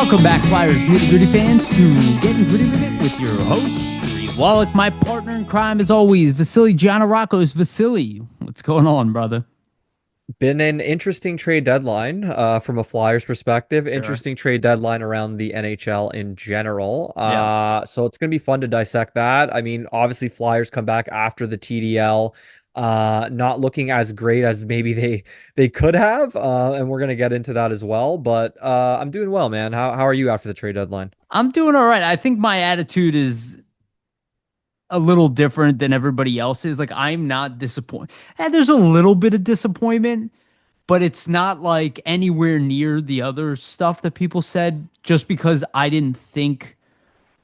Welcome back, Flyers Nitty Gritty fans, to Getting Gritty with It with your host, Wolok, my partner in crime, as always, Vasili Gianarakos. Vasili, what's going on, brother? Been an interesting trade deadline from a Flyers perspective. Sure. Interesting trade deadline around the NHL in general. Yeah. So it's going to be fun to dissect that. I mean, obviously, Flyers come back after the TDL, not looking as great as maybe they could have, and we're going to get into that as well. But I'm doing well, man. How are you after the trade deadline? I'm doing all right. I think my attitude is a little different than everybody else's. Like, I'm not disappointed. And there's a little bit of disappointment, but it's not like anywhere near the other stuff that people said just because I didn't think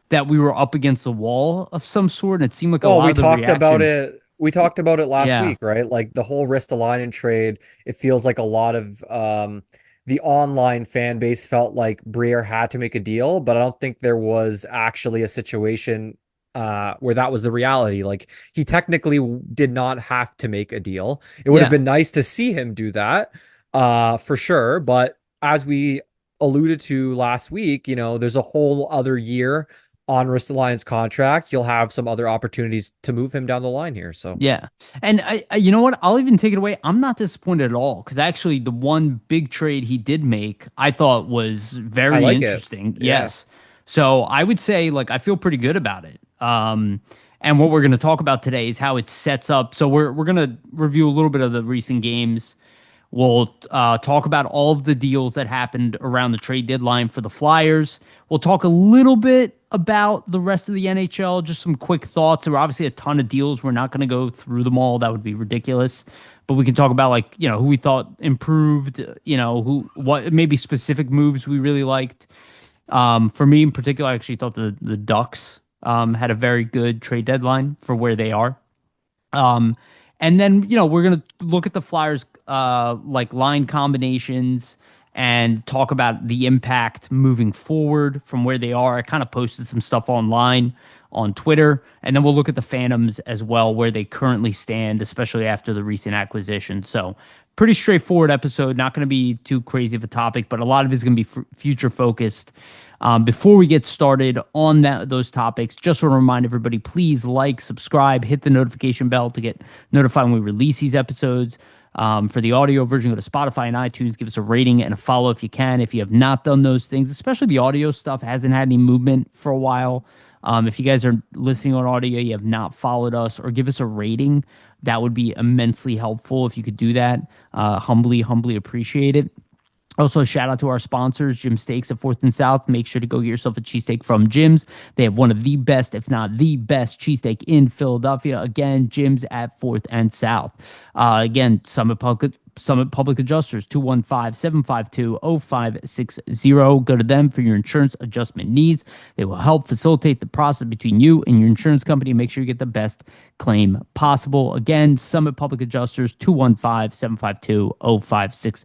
that we were up against the wall of some sort. And it seemed like a Well, lot we of the talked about reaction. it. We talked about it last Yeah. week, right? Like the whole Ristolainen trade, it feels like a lot of the online fan base felt like Briere had to make a deal, but I don't think there was actually a situation where that was the reality. Like he technically did not have to make a deal. It would have Yeah. been nice to see him do that, for sure. But as we alluded to last week, there's a whole other year on Ristolainen's contract. You'll have some other opportunities to move him down the line here. So Yeah. And you know what? I'll even take it away. I'm not disappointed at all because actually the one big trade he did make, I thought was I very like it. interesting. Yeah. Yes. So I would say like I feel pretty good about it. And what we're going to talk about today is how it sets up. So we're going to review a little bit of the recent games. We'll talk about all of the deals that happened around the trade deadline for the Flyers. We'll talk a little bit about the rest of the NHL, just some quick thoughts. There were obviously a ton of deals. We're not going to go through them all. That would be ridiculous. But we can talk about like, who we thought improved, what maybe specific moves we really liked. For me in particular, I actually thought the Ducks had a very good trade deadline for where they are. Um, and then, we're going to look at the Flyers like line combinations and talk about the impact moving forward from where they are. I kind of posted some stuff online on Twitter, and then we'll look at the Phantoms as well, where they currently stand, especially after the recent acquisition. So, pretty straightforward episode. Not going to be too crazy of a topic, but a lot of it's going to be future focused. Before we get started on those topics, just want to remind everybody, please like, subscribe, hit the notification bell to get notified when we release these episodes. For the audio version, go to Spotify and iTunes. Give us a rating and a follow if you can. If you have not done those things, especially the audio stuff hasn't had any movement for a while. If you guys are listening on audio, you have not followed us or give us a rating, that would be immensely helpful if you could do that. Humbly appreciate it. Also, a shout out to our sponsors, Jim Steaks at 4th and South. Make sure to go get yourself a cheesesteak from Jim's. They have one of the best, if not the best, cheesesteak in Philadelphia. Again, Jim's at 4th and South. Again, Summit Public Adjusters, 215-752-0560. Go to them for your insurance adjustment needs. They will help facilitate the process between you and your insurance company. Make sure you get the best claim possible. Again, Summit Public Adjusters, 215-752-0560.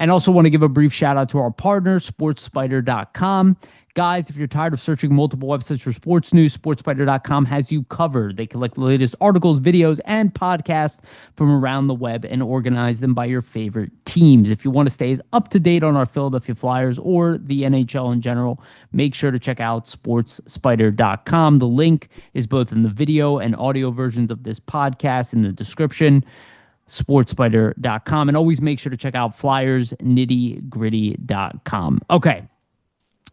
And also want to give a brief shout out to our partner, SportsSpider.com. Guys, if you're tired of searching multiple websites for sports news, SportsSpider.com has you covered. They collect the latest articles, videos, and podcasts from around the web and organize them by your favorite teams. If you want to stay as up to date on our Philadelphia Flyers or the NHL in general, make sure to check out SportsSpider.com. The link is both in the video and audio versions of this podcast in the description. SportsSpider.com. And always make sure to check out FlyersNittyGritty.com. Okay.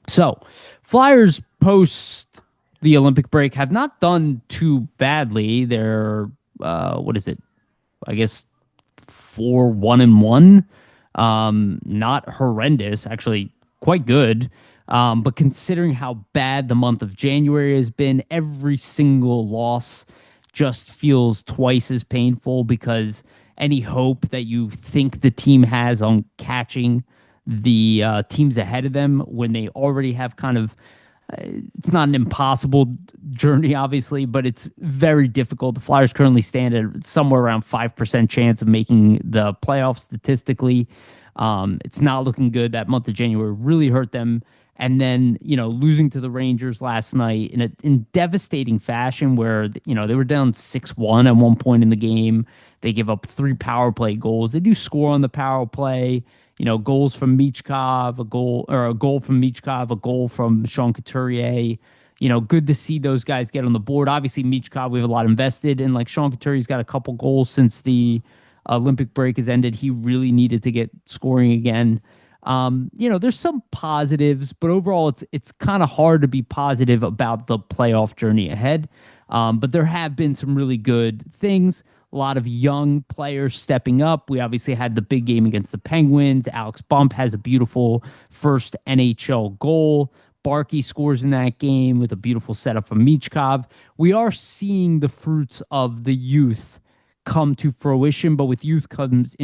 So, Flyers post the Olympic break have not done too badly. They're what is it? I guess 4-1-1. Not horrendous, actually quite good. But considering how bad the month of January has been, every single loss just feels twice as painful because any hope that you think the team has on catching the teams ahead of them when they already have kind of it's not an impossible journey, obviously, but it's very difficult. The Flyers currently stand at somewhere around 5% chance of making the playoffs statistically. It's not looking good. That month of January really hurt them. And then, losing to the Rangers last night in devastating fashion where, they were down 6-1 at one point in the game. They give up 3 power play goals. They do score on the power play. Goals from Michkov, a goal from Michkov, a goal from Sean Couturier. Good to see those guys get on the board. Obviously, Michkov, we have a lot invested, and like Sean Couturier's got a couple goals since the Olympic break has ended. He really needed to get scoring again. There's some positives, but overall, it's kind of hard to be positive about the playoff journey ahead. But there have been some really good things. A lot of young players stepping up. We obviously had the big game against the Penguins. Alex Bump has a beautiful first NHL goal. Barkey scores in that game with a beautiful setup from Michkov. We are seeing the fruits of the youth come to fruition, but with youth comes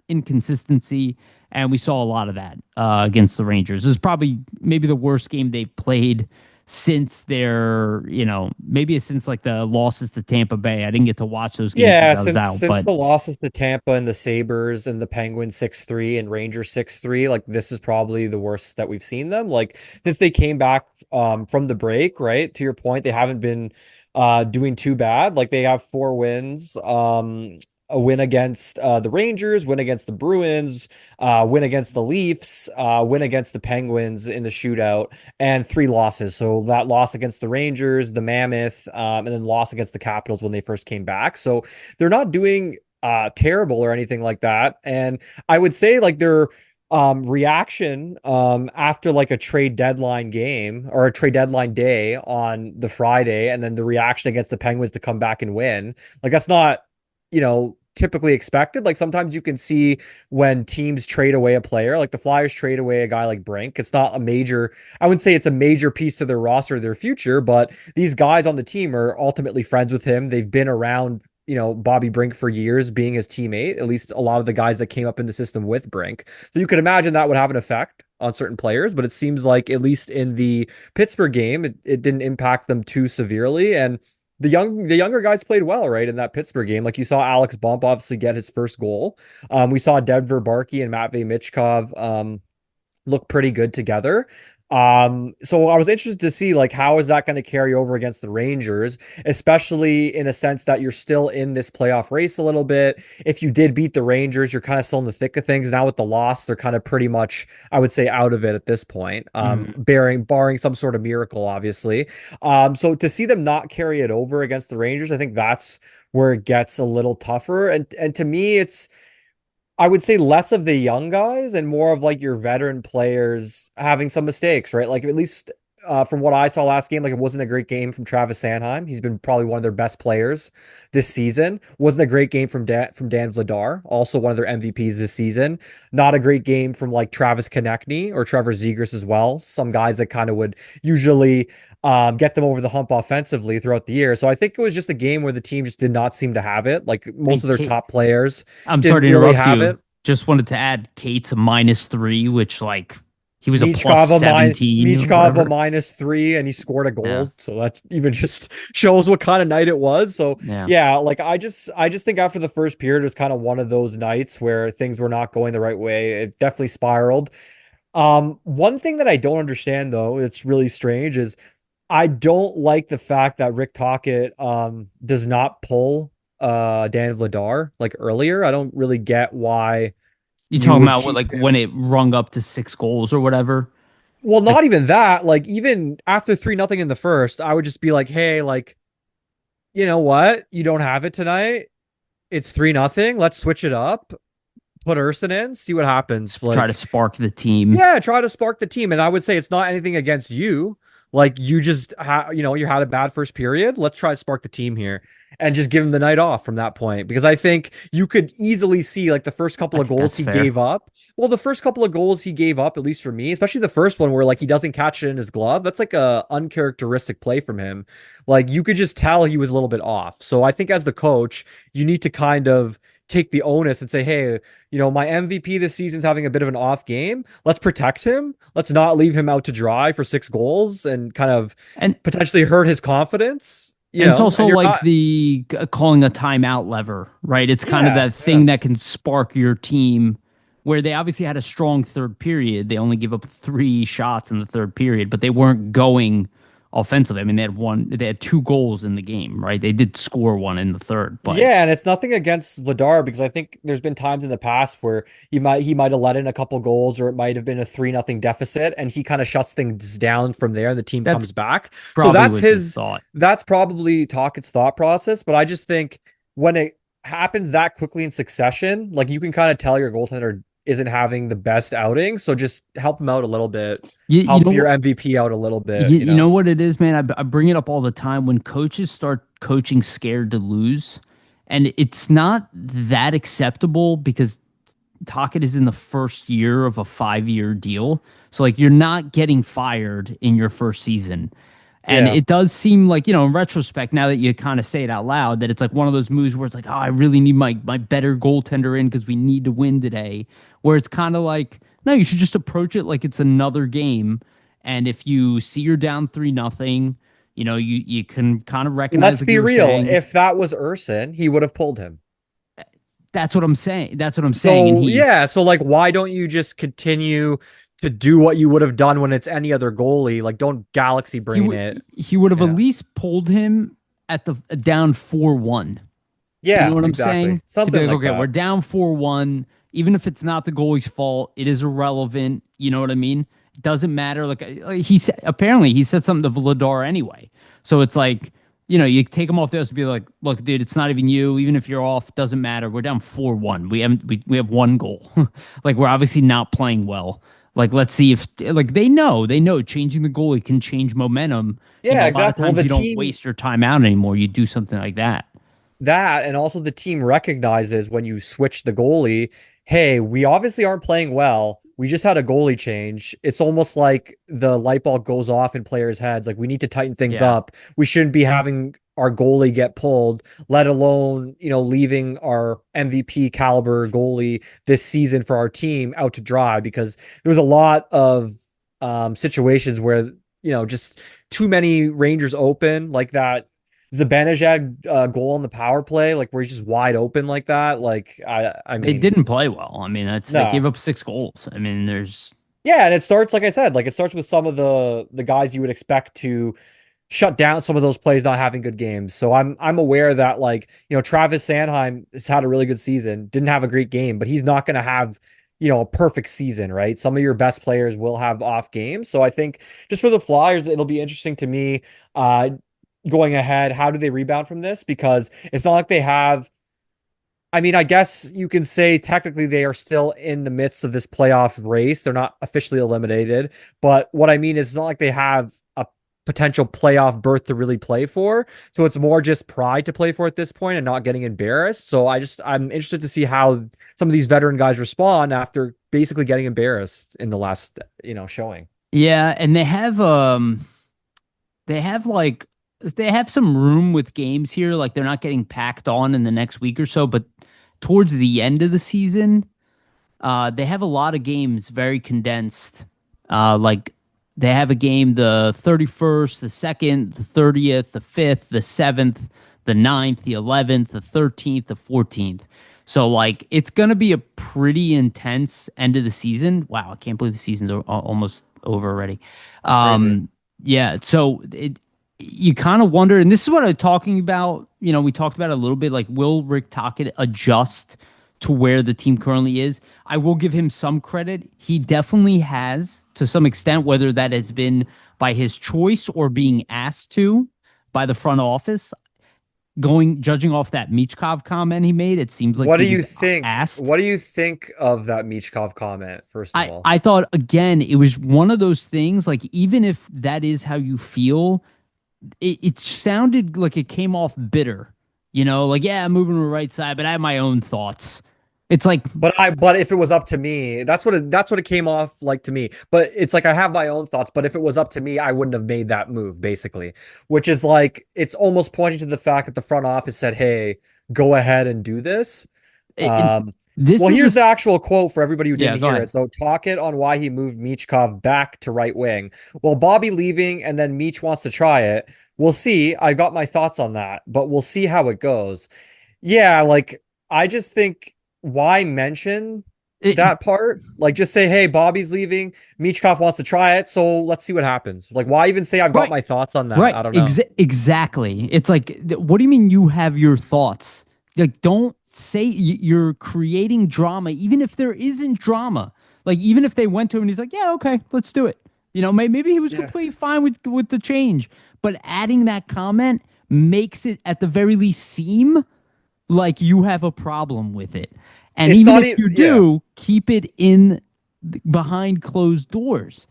inconsistency, and we saw a lot of that against the Rangers. It was probably maybe the worst game they've played since maybe since like the losses to Tampa Bay. I didn't get to watch those games Yeah, because I was since out, since but the losses to Tampa and the Sabres and the Penguins 6-3 and Rangers 6-3, like this is probably the worst that we've seen them. Like since they came back from the break, right? To your point, they haven't been doing too bad. Like they have 4 wins. A win against the Rangers, win against the Bruins, win against the Leafs, win against the Penguins in the shootout, and 3 losses. So that loss against the Rangers, the Mammoth, and then loss against the Capitals when they first came back. So they're not doing terrible or anything like that. And I would say like their reaction after like a trade deadline game or a trade deadline day on the Friday, and then the reaction against the Penguins to come back and win, like that's not, typically expected. Like sometimes you can see when teams trade away a player, like the Flyers trade away a guy like Brink. It's not a major, I wouldn't say it's a major piece to their roster, their future, but these guys on the team are ultimately friends with him. They've been around, Bobby Brink for years being his teammate, at least a lot of the guys that came up in the system with Brink. So you could imagine that would have an effect on certain players, but it seems like at least in the Pittsburgh game, it didn't impact them too severely. And the younger guys played well, right, in that Pittsburgh game. Like you saw Alex Bump obviously get his first goal. We saw Denver Barkey and Matvey Michkov look pretty good together. So I was interested to see like how is that going to carry over against the Rangers, especially in a sense that you're still in this playoff race a little bit. If you did beat the Rangers, you're kind of still in the thick of things. Now with the loss, they're kind of pretty much, I would say, out of it at this point. mhm. Barring some sort of miracle, obviously. So to see them not carry it over against the Rangers, I think that's where it gets a little tougher. And to me, it's I would say less of the young guys and more of like your veteran players having some mistakes, right? Like at least from what I saw last game, like it wasn't a great game from Travis Sanheim. He's been probably one of their best players this season. Wasn't a great game from Dan Vladar, also one of their MVPs this season. Not a great game from like Travis Konechny or Trevor Zegras as well. Some guys that kind of would usually get them over the hump offensively throughout the year. So I think it was just a game where the team just did not seem to have it. Like most And of their Kate, top players I'm sorry didn't to really interrupt have you. it. Just wanted to add Kate's a -3, which like he was a plus Michkov 17 or Michkov a whatever. -3, and he scored a Yeah. goal. So that even just shows what kind of night it was. So Yeah. yeah, like I just think after the first period it was kind of one of those nights where things were not going the right way. It definitely spiraled. One thing that I don't understand though, it's really strange, is I don't like the fact that Rick Tocchet does not pull Dan Vladar like earlier. I don't really get why You you talking would about what, keep like when him. it rung up to 6 goals or whatever? Well, Like not even that. Like even after 3-0 in the first, I would just be like, "Hey, like, you know what? You don't have it tonight. It's 3-0. Let's switch it up. Put Urson in, see what happens." try to Like, spark the team. yeah, try to spark the team. And I would say it's not anything against you. Like you just you had a bad first period. Let's try to spark the team here and just give him the night off from that point. Because I think you could easily see like the first I couple of think goals that's he fair. gave up. Well, the first couple of goals he gave up, at least for me, especially the first one where like he doesn't catch it in his glove. That's like a uncharacteristic play from him. Like you could just tell he was a little bit off. So I think as the coach, you need to kind of take the onus and say, hey, my MVP this season's having a bit of an off game. Let's protect him. Let's not leave him out to dry for 6 goals and kind of And potentially hurt his confidence, and it's also and you're like not, the calling a timeout lever, right? It's kind of yeah, that yeah. thing that can spark your team where they obviously had a strong third period. They only give up 3 shots in the third period, but they weren't going offensively. I mean, they had two goals in the game, right? They did score one in the third, but Yeah, and it's nothing against Vladar because I think there's been times in the past where he might have let in a couple goals or it might have been a 3-0 deficit and he kind of shuts things down from there and the team that's comes back. So probably was his thought. that's probably Talkett's thought process, but I just think when it happens that quickly in succession, like you can kind of tell your goaltender isn't having the best outing, so just help him out a little bit. You Help your know MVP out a little bit, you know what it is, man. I bring it up all the time when coaches start coaching scared to lose, and it's not that acceptable because Tocchet is in the first year of a 5-year deal. So like you're not getting fired in your first season. And Yeah. it does seem like, in retrospect, now that you kind of say it out loud, that it's like one of those moves where it's like, oh, I really need my better goaltender in because we need to win today. Where it's kind of like, no, you should just approach it like it's another game. And if you see you're down 3-0, you can kind of recognize, Let's like you be were real. saying, If that was Urson, he would have pulled him. that's what I'm saying. That's what I'm saying. And So yeah, so like why don't you just continue to do what you would have done when it's any other goalie? Like don't galaxy he brain would it. he would have at Yeah. least pulled him at the down 4-1. You know Yeah, what I'm exactly. saying? To be Something like, like okay, we're that. down 4-1. Even if it's not the goalie's fault, it is irrelevant. You know what I mean? It doesn't matter. Like he said, apparently he said something to Vladar anyway. So it's like, you take him off the ice and be like, look, dude, it's not even you. Even if you're off, doesn't matter. We're down 4-1. We have one goal. Like we're obviously not playing well. Like let's see if like they know changing the goalie can change momentum. Yeah, A lot of exactly. Well, times the you don't team waste your time out anymore. You do something like that. that and also the team recognizes when you switch the goalie, hey, we obviously aren't playing well. We just had a goalie change. It's almost like the light bulb goes off in players' heads. Like we need to tighten things Yeah. up. We shouldn't be having our goalie get pulled, let alone, leaving our MVP caliber goalie this season for our team out to dry because there was a lot of situations where, just too many Rangers open like that Zibanejad goal on the power play, like where he's just wide open like that. Like I They mean, didn't play well. I mean, they gave no. up 6 goals. I mean, there's Yeah, and it starts like I said, like it starts with some of the guys you would expect to shut down some of those plays not having good games. So I'm aware that like, Travis Sanheim has had a really good season, didn't have a great game, but he's not going to have, a perfect season, right? Some of your best players will have off games. So I think just for the Flyers, it'll be interesting to me going ahead, how do they rebound from this? Because it's not like they have I mean, I guess you can say technically they are still in the midst of this playoff race. They're not officially eliminated. But what I mean is it's not like they have a potential playoff berth to really play for. So it's more just pride to play for at this point and not getting embarrassed. So I'm interested to see how some of these veteran guys respond after basically getting embarrassed in the last, showing. yeah, and they have like they have some room with games here. Like they're not getting packed on in the next week or so, but towards the end of the season, they have a lot of games very condensed. Like they have a game the 31st, the 2nd, the 30th, the 5th, the 7th, the 9th, the 11th, the 13th, the 14th. So like it's gonna be a pretty intense end of the season. Wow, I can't believe the season's almost over already. Crazy. Yeah, so you kind of wonder, and this is what I'm talking about. We talked about it a little bit. Like, will Rick Tocchet adjust to where the team currently is? I will give him some credit. He definitely has to some extent, whether that has been by his choice or being asked to by the front office. Judging off that Michkov comment he made, it seems like What do he you was think? asked. What do you think of that Michkov comment, first of I all? I thought again it was one of those things. Like even if that is how you feel, it sounded like it came off bitter. Like, yeah, I'm moving to the right side, but I have my own thoughts. It's like But if it was up to me, that's what it came off like to me. But it's like I have my own thoughts, but if it was up to me, I wouldn't have made that move, basically. Which is like it's almost pointing to the fact that the front office said, "Hey, go ahead and do this." it, Um, this well, is here's the this. actual quote for everybody who Yeah, didn't go hear ahead. it. So talk it on why he moved Michkov back to right wing. Well, Bobby leaving and then Meech wants to try it. We'll see. I got my thoughts on that, but we'll see how it goes. Yeah, like I just think why mention? It, that part. Like, just say, hey, Bobby's leaving. Michkov wants to try it, so let's see what happens. Like, why even say I've got right. my thoughts on that? Right. I don't know. Exactly. It's like, what do you mean you have your thoughts? Like, don't say you're creating drama, even if there isn't drama. Like, even if they went to him and he's like, yeah, okay, let's do it. Maybe he was Yeah. completely fine with the change, but adding that comment makes it at the very least seem like you have a problem with it. And It's even not if even, you yeah. do, keep it in behind closed doors.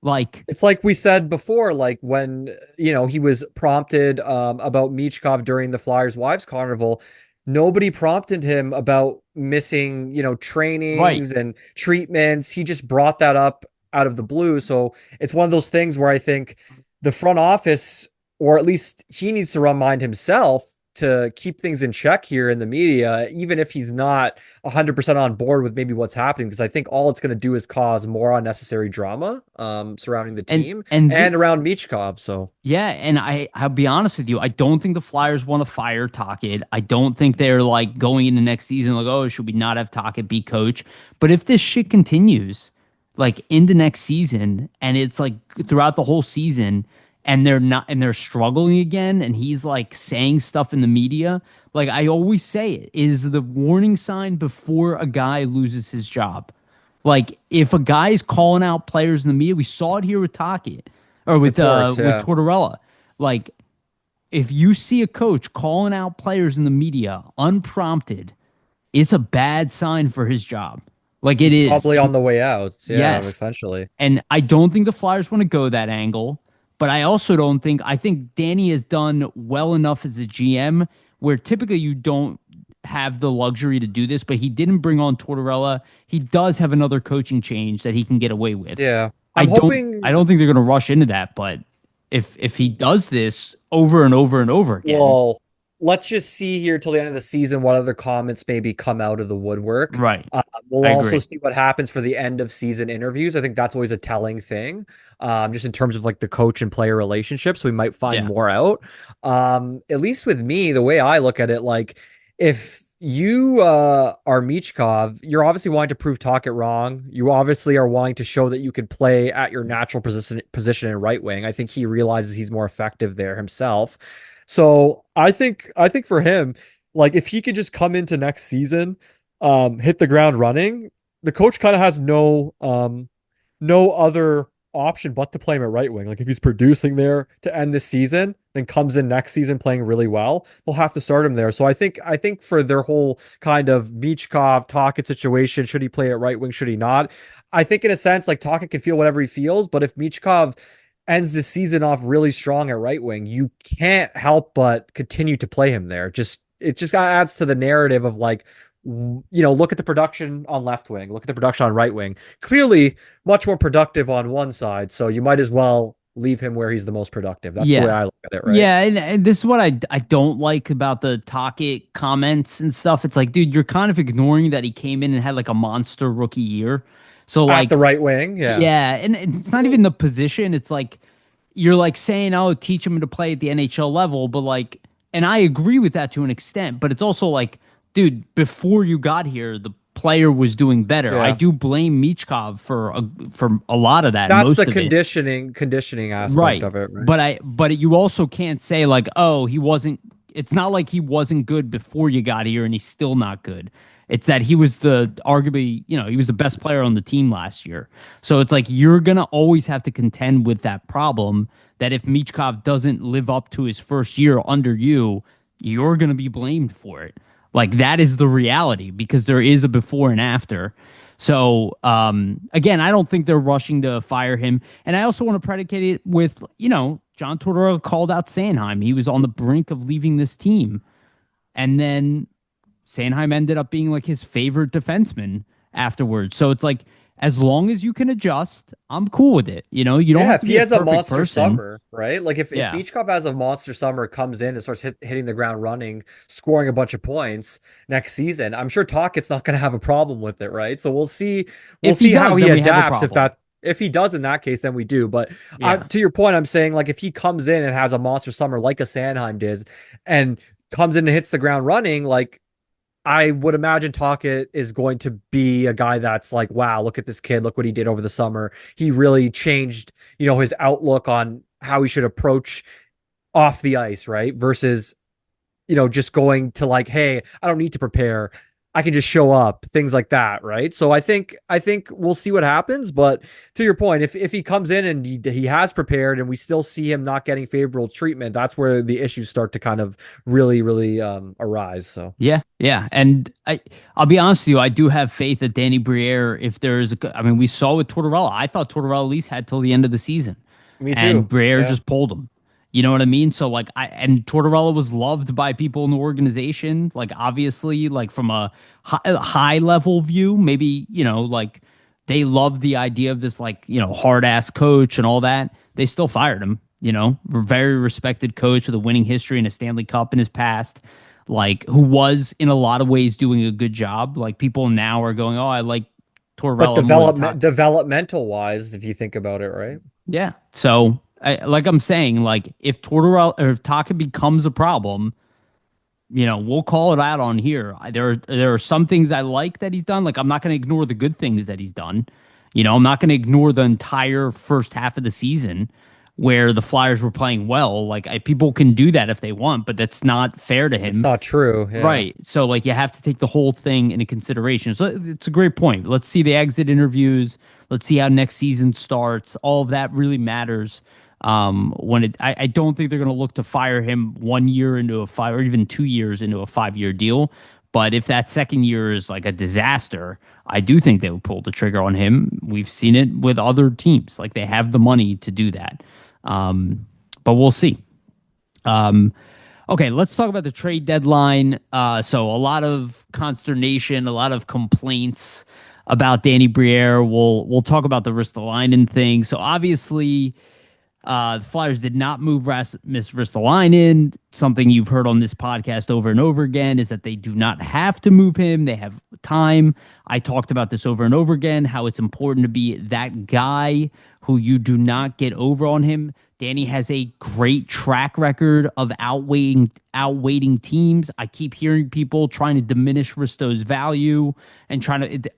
Like, It's like we said before, like when, he was prompted about Michkov during the Flyers Wives Carnival, nobody prompted him about missing, right. trainings and treatments. He just brought that up out of the blue. So it's one of those things where I think the front office, or at least he needs to remind himself to keep things in check here in the media, even if he's not 100% on board with maybe what's happening, because I think all it's going to do is cause more unnecessary drama surrounding the And team and and around Michkov. So Yeah, and I'll be honest with you, I don't think the Flyers want to fire Tocchet. I don't think they're like going into next season like, oh, should we not have Tocchet be coach? But if this shit continues like into next season and it's like throughout the whole season and they're struggling again and he's like saying stuff in the media, like I always say it is the warning sign before a guy loses his job. Like if a guy is calling out players in the media, we saw it here with Tocchet or with Torts, with yeah. Tortorella. Like if you see a coach calling out players in the media unprompted, it's a bad sign for his job. Like it He's is. probably on And the way out. Yeah, yes. essentially. And I don't think the Flyers want to go that angle, but I also don't think I think Danny has done well enough as a GM where typically you don't have the luxury to do this, but he didn't bring on Tortorella. He does have another coaching change that he can get away with. Yeah. I I'm don't I hoping, don't think they're going to rush into that, but if he does this over and over and over again, well, let's just see here till the end of the season what other comments maybe come out of the woodwork. right. We'll I also agree. see what happens for the end of season interviews. I think that's always a telling thing, just in terms of like the coach and player relationship. So we might find Yeah. more out. At least with me, the way I look at it, like if you are Michkov, you're obviously wanting to prove Tocchet wrong. You obviously are wanting to show that you could play at your natural position in right wing. I think he realizes he's more effective there himself. So I think for him, like if he could just come into next season, hit the ground running, the coach kind of has no other option but to play him at right wing. Like if he's producing there to end this season, then comes in next season playing really well, they'll have to start him there. So I think for their whole kind of Michkov Tocchet situation, should he play at right wing, should he not? I think in a sense, like Tocchet can feel whatever he feels, but if Michkov ends the season off really strong at right wing, you can't help but continue to play him there. Just it just adds to the narrative of like, look at the production on left wing, look at the production on right wing. Clearly, much more productive on one side, so you might as well leave him where he's the most productive. That's the way Yeah. I look at it, right? Yeah, and this is what I don't like about the Tocchet comments and stuff. It's like, dude, you're kind of ignoring that he came in and had like a monster rookie year. So At the like, right wing, yeah. yeah, and it's not even the position. It's like you're like saying, "Oh, teach him to play at the NHL level," but like, and I agree with that to an extent. But it's also like, dude, before you got here, the player was doing better. I Yeah. do blame Michkov for a lot of that, That's the most of it. conditioning aspect Right. of it, right? But you also can't say like, oh, he wasn't it's not like he wasn't good before you got here and he's still not good. It's that he was the arguably, he was the best player on the team last year. So it's like you're gonna always have to contend with that problem that if Michkov doesn't live up to his first year under you, you're gonna be blamed for it. Like that is the reality because there is a before and after. So again, I don't think they're rushing to fire him. And I also want to predicate it with, John Tortorella called out Sanheim. He was on the brink of leaving this team. And then Sanheim ended up being like his favorite defenseman afterwards. So it's like, as long as you can adjust, I'm cool with it. You don't Yeah, have if to he be a has a perfect monster person. summer, right? Like if Yeah. Beachcop has a monster summer, comes in and starts hitting the ground running, scoring a bunch of points next season, I'm sure Tocchet's not going to have a problem with it, right? So we'll see, we'll If he see how does, he then we have a adapts. problem. If he does in that case, then we do. But Yeah. to your point, I'm saying like if he comes in and has a monster summer like a Sanheim did, and comes in and hits the ground running, like I would imagine Talkett is going to be a guy that's like, wow, look at this kid, look what he did over the summer. He really changed, his outlook on how he should approach off the ice, right? Versus, just going to like, hey, I don't need to prepare. I can just show up, things like that, right? So I think we'll see what happens. But to your point, if he comes in and he has prepared and we still see him not getting favorable treatment, that's where the issues start to kind of really arise. So Yeah, yeah, and I'll be honest with you, I do have faith that Danny Briere, if there's, I mean, we saw with Tortorella, I thought Tortorella at least had till the end of the season, me and too. Briere Yeah. just pulled him. You know what I mean? So like, and Tortorella was loved by people in the organization, like obviously, like from a high level view, maybe like they loved the idea of this like hard ass coach and all that. They still fired him. Very respected coach with a winning history and a Stanley Cup in his past, like who was in a lot of ways doing a good job. Like people now are going, oh, I like But Tortorella more than Todd. developmental wise, if you think about it, right? Yeah. So, like I'm saying, like if Tortorella or if Taka becomes a problem, we'll call it out on here. There are some things I like that he's done. Like I'm not going to ignore the good things that he's done. I'm not going to ignore the entire first half of the season where the Flyers were playing well. Like people can do that if they want, but that's not fair to It's him. not true. Yeah. Right. So like you have to take the whole thing into consideration. So it's a great point. Let's see the exit interviews. Let's see how next season starts. All of that really matters. I don't think they're going to look to fire him 1 year into a 5 or even 2 years into a 5 year deal. But if that second year is like a disaster, I do think they would pull the trigger on him. We've seen it with other teams. Like they have the money to do that. But we'll see. Um, Okay, let's talk about the trade deadline. So a lot of consternation, a lot of complaints about Danny Briere. We'll talk about the Ristolainen thing. So obviously, the Flyers did not move Rasmus Ristolainen. Something you've heard on this podcast over and over again is that they do not have to move him. They have time. I talked about this over and over again, how it's important to be that guy who you do not get over on him. Danny has a great track record of outweighting teams. I keep hearing people trying to diminish Risto's value and trying to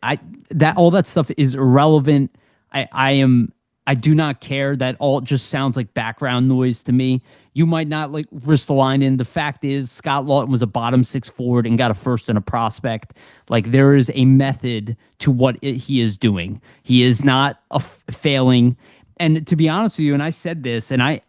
that all that stuff is irrelevant. I do not care. That all just sounds like background noise to me. You might not like Ristolainen. The fact is, Scott Lawton was a bottom six forward and got a first and a prospect. Like there is a method to what he is doing. He is not failing. And to be honest with you, and I said this, and I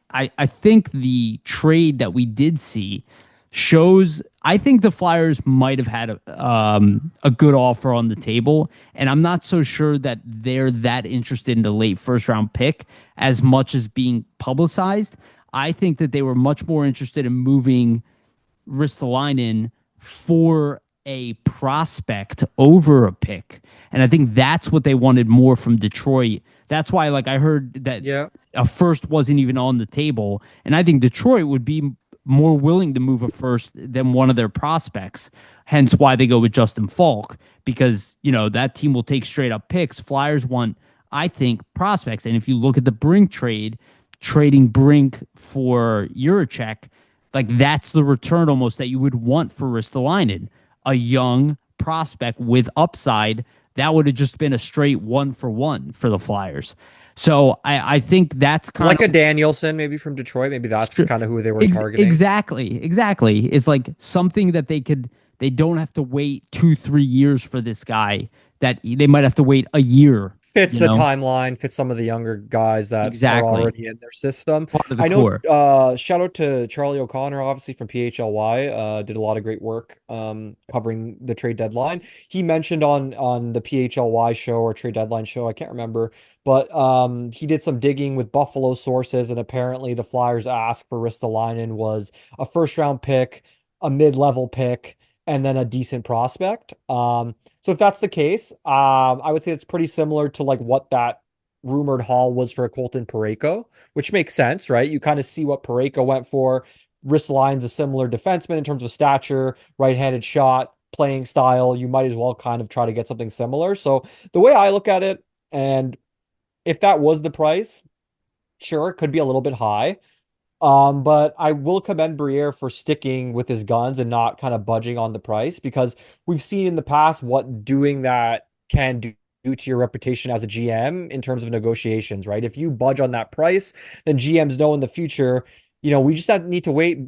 think the trade that we did see shows. I think the Flyers might have had a good offer on the table, and I'm not so sure that they're that interested in the late first round pick as much as being publicized. I think that they were much more interested in moving Ristolainen for a prospect over a pick. And I think that's what they wanted more from Detroit. That's why, like, I heard that Yeah. a first wasn't even on the table. And I think Detroit would be more willing to move a first than one of their prospects. Hence why they go with Justin Falk, because, that team will take straight up picks. Flyers want, I think, prospects. And if you look at the Brink trade, trading Brink for Juracek, like that's the return almost that you would want for Ristolainen, a young prospect with upside. That would have just been a straight 1-for-1 for the Flyers. So I think that's kind Like a Danielson, maybe from Detroit. Maybe that's of kind of who they were targeting. exactly. It's like something that they don't have to wait 2-3 years for this guy. That they might have to wait a year. Fits You the know timeline, fits some of the younger guys that are exactly already in their system. part of the I know, core. shout out to Charlie O'Connor, obviously from PHLY, did a lot of great work covering the trade deadline. He mentioned on the PHLY show or trade deadline show, I can't remember, but he did some digging with Buffalo sources, and apparently the Flyers ask for Ristolainen was a first round pick, a mid-level pick, and then a decent prospect. So if that's the case, I would say it's pretty similar to like what that rumored haul was for Colton Parayko, which makes sense, right? You kind of see what Parayko went for. Ristolainen's a similar defenseman in terms of stature, right-handed shot, playing style. You might as well kind of try to get something similar. So the way I look at it, and if that was the price, sure, it could be a little bit high. But I will commend Briere for sticking with his guns and not kind of budging on the price, because we've seen in the past what doing that can do to your reputation as a GM in terms of negotiations, right? If you budge on that price, then GMs know in the future, we just need to wait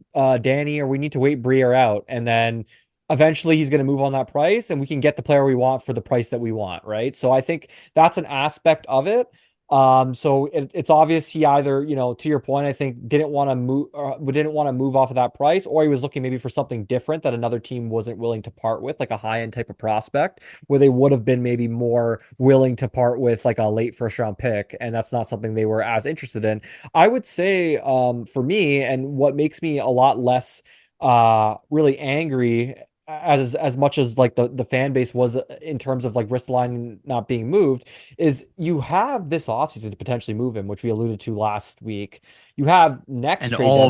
Danny, or we need to wait Briere out, and then eventually he's going to move on that price and we can get the player we want for the price that we want, right? So I think that's an aspect of it. So it's obvious he either, to your point, I think didn't want to move off of that price, or he was looking maybe for something different that another team wasn't willing to part with, like a high end type of prospect, where they would have been maybe more willing to part with like a late first round pick, and that's not something they were as interested in. I would say, for me, and what makes me a lot less really angry as much as like the fan base was in terms of like Ristolainen not being moved, is you have this offseason to potentially move him, which we alluded to last week. You have next And trade deadline.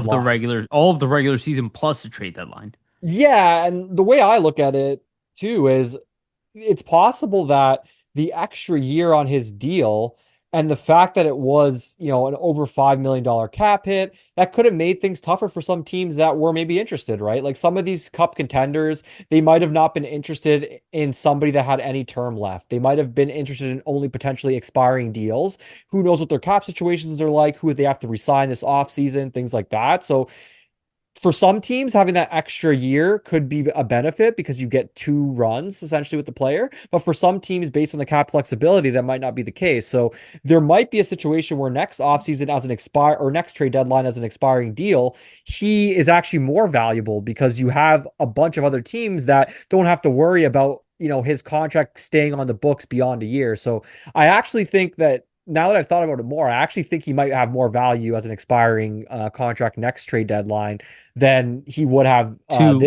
all of the regular season plus the trade deadline. Yeah, and the way I look at it too is it's possible that the extra year on his deal and the fact that it was, an over $5 million cap hit, that could have made things tougher for some teams that were maybe interested, right? Like some of these cup contenders, they might have not been interested in somebody that had any term left. They might have been interested in only potentially expiring deals. Who knows what their cap situations are like, who they have to resign this offseason, things like that. So for some teams, having that extra year could be a benefit because you get 2 runs essentially with the player. But for some teams, based on the cap flexibility, that might not be the case. So there might be a situation where next offseason as an expire or next trade deadline as an expiring deal, he is actually more valuable because you have a bunch of other teams that don't have to worry about, his contract staying on the books beyond a year. So I actually think that now that I've thought about it more, I actually think he might have more value as an expiring contract next trade deadline than he would have To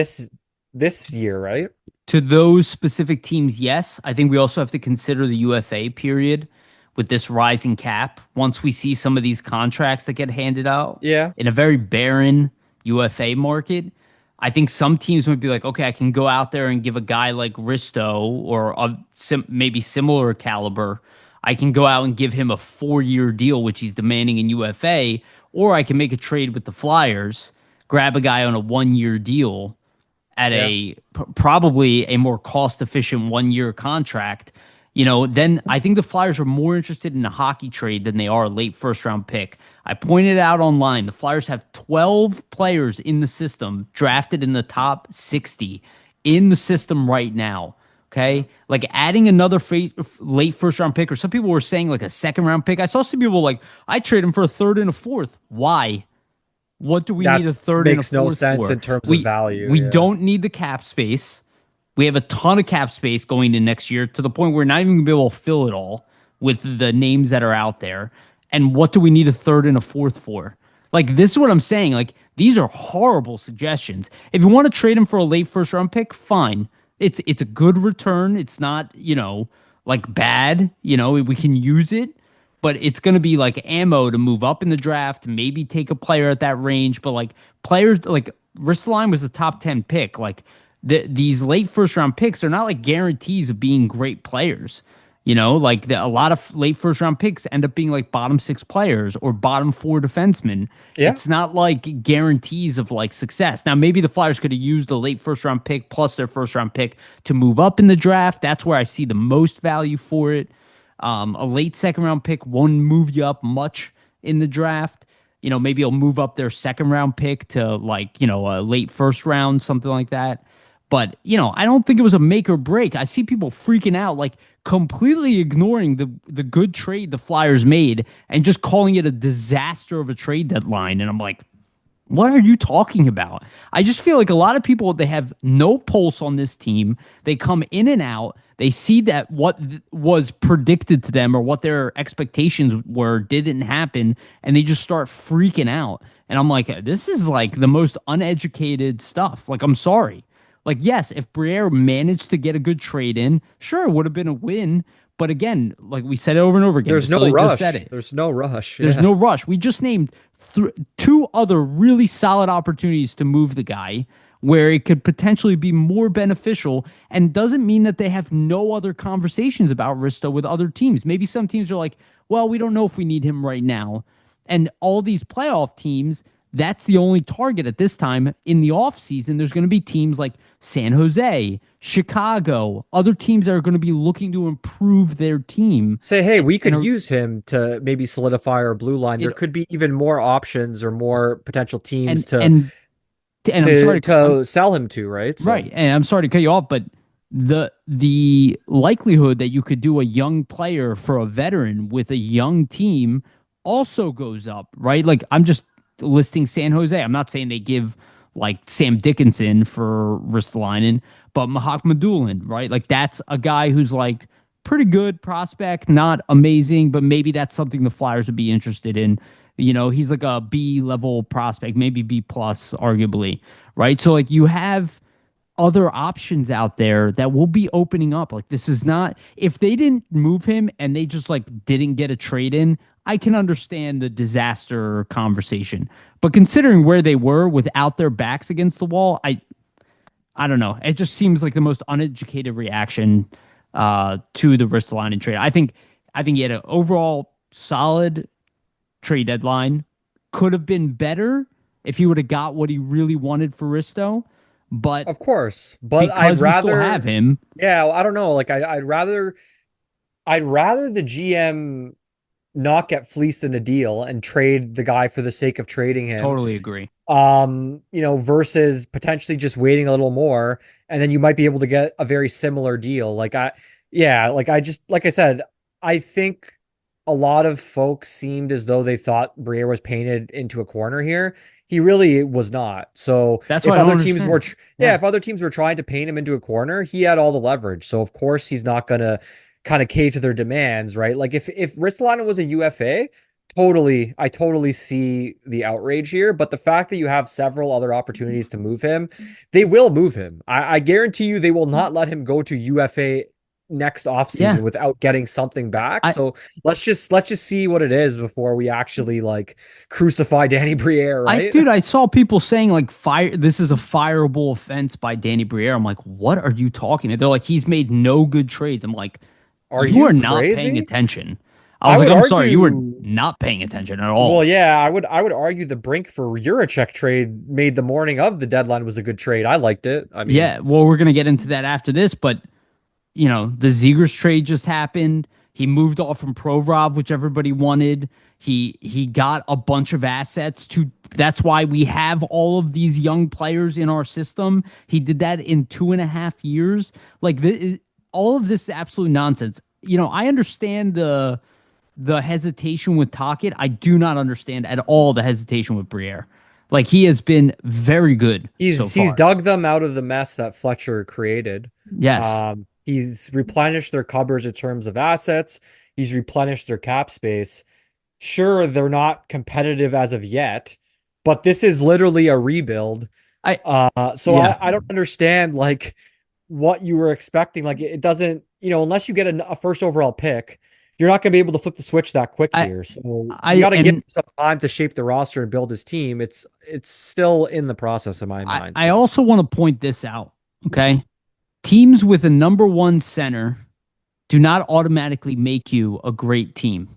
this year, right? to those specific teams, yes. I think we also have to consider the UFA period with this rising cap. Once we see some of these contracts that get handed out Yeah, in a very barren UFA market, I think some teams might be like, okay, I can go out there and give a guy like Risto or maybe similar caliber. I can go out and give him a 4 year deal, which he's demanding in UFA, or I can make a trade with the Flyers, grab a guy on a 1 year deal at yeah. probably a more cost efficient 1 year contract, then I think the Flyers are more interested in a hockey trade than they are a late first round pick. I pointed out online the Flyers have 12 players in the system drafted in the top 60 in the system right now. Yeah. Okay. Like adding another late first round pick, or some people were saying like a second round pick. I saw some people like, I trade him for a third and a fourth. Why? What do we need a That third and a makes no fourth sense for? in terms of We value. we Yeah. don't need the cap space. We have a ton of cap space going in next year to the point where we're not even gonna be able to fill it all with the names that are out there. And what do we need a third and a fourth for? Like this is what I'm saying. Like these are horrible suggestions. If you want to trade him for a late first round pick, fine. It's a good return. It's not, like bad. We can use it, but it's going to be like ammo to move up in the draft, maybe take a player at that range. But like players like Ristolainen was the top 10 pick. Like these late first round picks are not like guarantees of being great players. Like a lot of late first round picks end up being like bottom 6 players or bottom 4 defensemen. Yeah. It's not like guarantees of like success. Now, maybe the Flyers could have used a late first round pick plus their first round pick to move up in the draft. That's where I see the most value for it. A late second round pick won't move you up much in the draft. Maybe you'll move up their second round pick to like, a late first round, something like that. But, I don't think it was a make or break. I see people freaking out, like completely ignoring the good trade the Flyers made and just calling it a disaster of a trade deadline. And I'm like, what are you talking about? I just feel like a lot of people, they have no pulse on this team. They come in and out. They see that what was predicted to them or what their expectations were didn't happen, and they just start freaking out. And I'm like, this is like the most uneducated stuff. Like, I'm sorry. Like, yes, if Briere managed to get a good trade in, sure, it would have been a win. But again, like we said it over and over again, There's no Vasili just said rush. it. There's no rush. There's Yeah. no rush. We just named 2 other really solid opportunities to move the guy where it could potentially be more beneficial, and doesn't mean that they have no other conversations about Risto with other teams. Maybe some teams are like, well, we don't know if we need him right now. And all these playoff teams, that's the only target at this time. In the offseason, there's going to be teams like San Jose, Chicago, other teams that are going to be looking to improve their team. Say, hey, we And could use him to maybe solidify our blue line. There it could be even more options or more potential teams and and and I'm sorry to sell him to, right? So right, and I'm sorry to cut you off, but the likelihood that you could do a young player for a veteran with a young team also goes up, right? Like I'm just listing San Jose. I'm not saying they give like Sam Dickinson for Ristolainen, but Mahak Madulin, right? Like that's a guy who's like pretty good prospect, not amazing, but maybe that's something the Flyers would be interested in. You know, he's like a B level prospect, maybe B plus, arguably, right? So like you have other options out there that will be opening up. Like this is not, if they didn't move him and they just like didn't get a trade in, I can understand the disaster conversation. But considering where they were without their backs against the wall, I don't know. It just seems like the most uneducated reaction to the Ristolainen trade. I think he had an overall solid trade deadline. Could have been better if he would have got what he really wanted for Risto. But of course, but I'd because we still have rather, him, yeah, I don't know. Like I'd rather the GM not get fleeced in a deal and trade the guy for the sake of trading him. totally agree. Versus potentially just waiting a little more, and then you might be able to get a very similar deal. Yeah, like I said, I think a lot of folks seemed as though they thought Briere was painted into a corner here. He really was not. So That's if what I don't other teams were, understand. Yeah. if other teams were trying to paint him into a corner, he had all the leverage. So of course he's not gonna kind of cave to their demands, right? Like if Ristolainen was a UFA, I totally see the outrage here. But the fact that you have several other opportunities to move him, they will move him. I guarantee you they will not let him go to UFA next offseason Yeah. without getting something back. I, So let's just see what it is before we actually like crucify Danny Briere, right? dude, I saw people saying like this is a fireable offense by Danny Briere. I'm like, what are you talking about? They're like, he's made no good trades. I'm like, Are you are you not paying crazy? attention. I I was like, would I'm sorry, you were argue. not paying attention at Well, all. yeah, I would argue the Brink for Juracek trade made the morning of the deadline was a good trade. I liked it. I mean, Yeah, well, we're gonna get into that after this, but you know, the Zegers trade just happened. He moved off from Provorov, which everybody wanted. He got a bunch of assets to. That's why we have all of these young players in our system. He did that in 2.5 years. Like all of this is absolute nonsense. You know, I understand the hesitation with Tocchet. I do not understand at all the hesitation with Briere. Like he has been very good so he's far. dug them out of the mess that Fletcher created. Yes. He's replenished their cupboards in terms of assets. He's replenished their cap space. Sure, they're not competitive as of yet, but this is literally a rebuild. I So yeah. I don't understand like what you were expecting. Like it doesn't, unless you get a first overall pick, you're not going to be able to flip the switch that quick I here. So I you got to give him and some time to shape the roster and build his team. It's still in the process in my mind. I So also want to point this out. Okay. Teams with a number one center do not automatically make you a great team.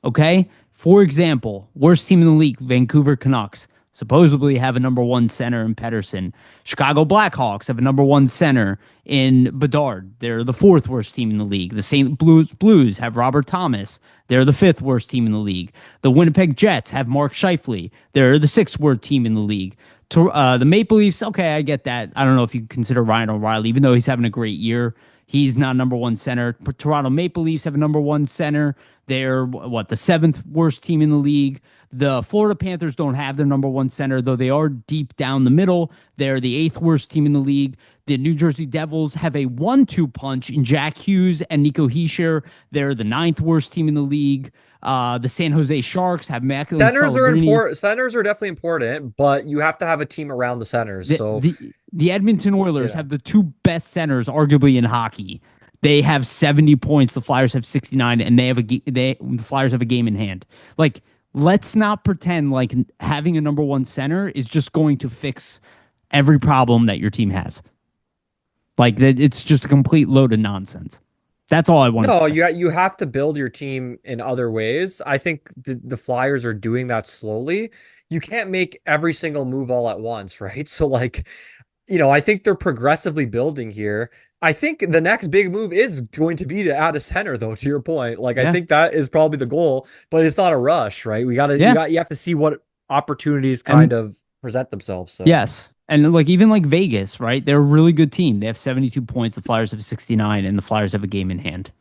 Okay. For example, worst team in the league, Vancouver Canucks, supposedly have a number one center in Pedersen. Chicago Blackhawks have a number one center in Bedard. They're the fourth worst team in the league. The St. Blues have Robert Thomas. They're the fifth worst team in the league. The Winnipeg Jets have Mark Scheifele. They're the sixth worst team in the league. The Maple Leafs, okay, I get that. I don't know if you consider Ryan O'Reilly, even though he's having a great year. He's not number one center. Toronto Maple Leafs have a number one center. They're the seventh worst team in the league. The Florida Panthers don't have their number one center, though they are deep down the middle. They're the eighth worst team in the league. The New Jersey Devils have a 1-2 punch in Jack Hughes and Nico Hischier. They're the ninth worst team in the league. The San Jose Sharks have Macklin centers are Celebrini. important. Centers are definitely important, but you have to have a team around the centers. The, So, the the Edmonton you Oilers know, have the two best centers, arguably in hockey. They have 70 points. The Flyers have 69, and the Flyers have a game in hand. Like, let's not pretend like having a number one center is just going to fix every problem that your team has. Like, it's just a complete load of nonsense. That's all I wanted to No, say. you have to build your team in other ways. I think the Flyers are doing that slowly. You can't make every single move all at once, right? So like, I think they're progressively building here. I think the next big move is going to be to add a center, though, to your point. Like, I Yeah. think that is probably the goal, but it's not a rush, right? Yeah. You have to see what opportunities kind And of present themselves. So, yes. And like even like Vegas, right? They're a really good team. They have 72 points. The Flyers have 69, and the Flyers have a game in hand.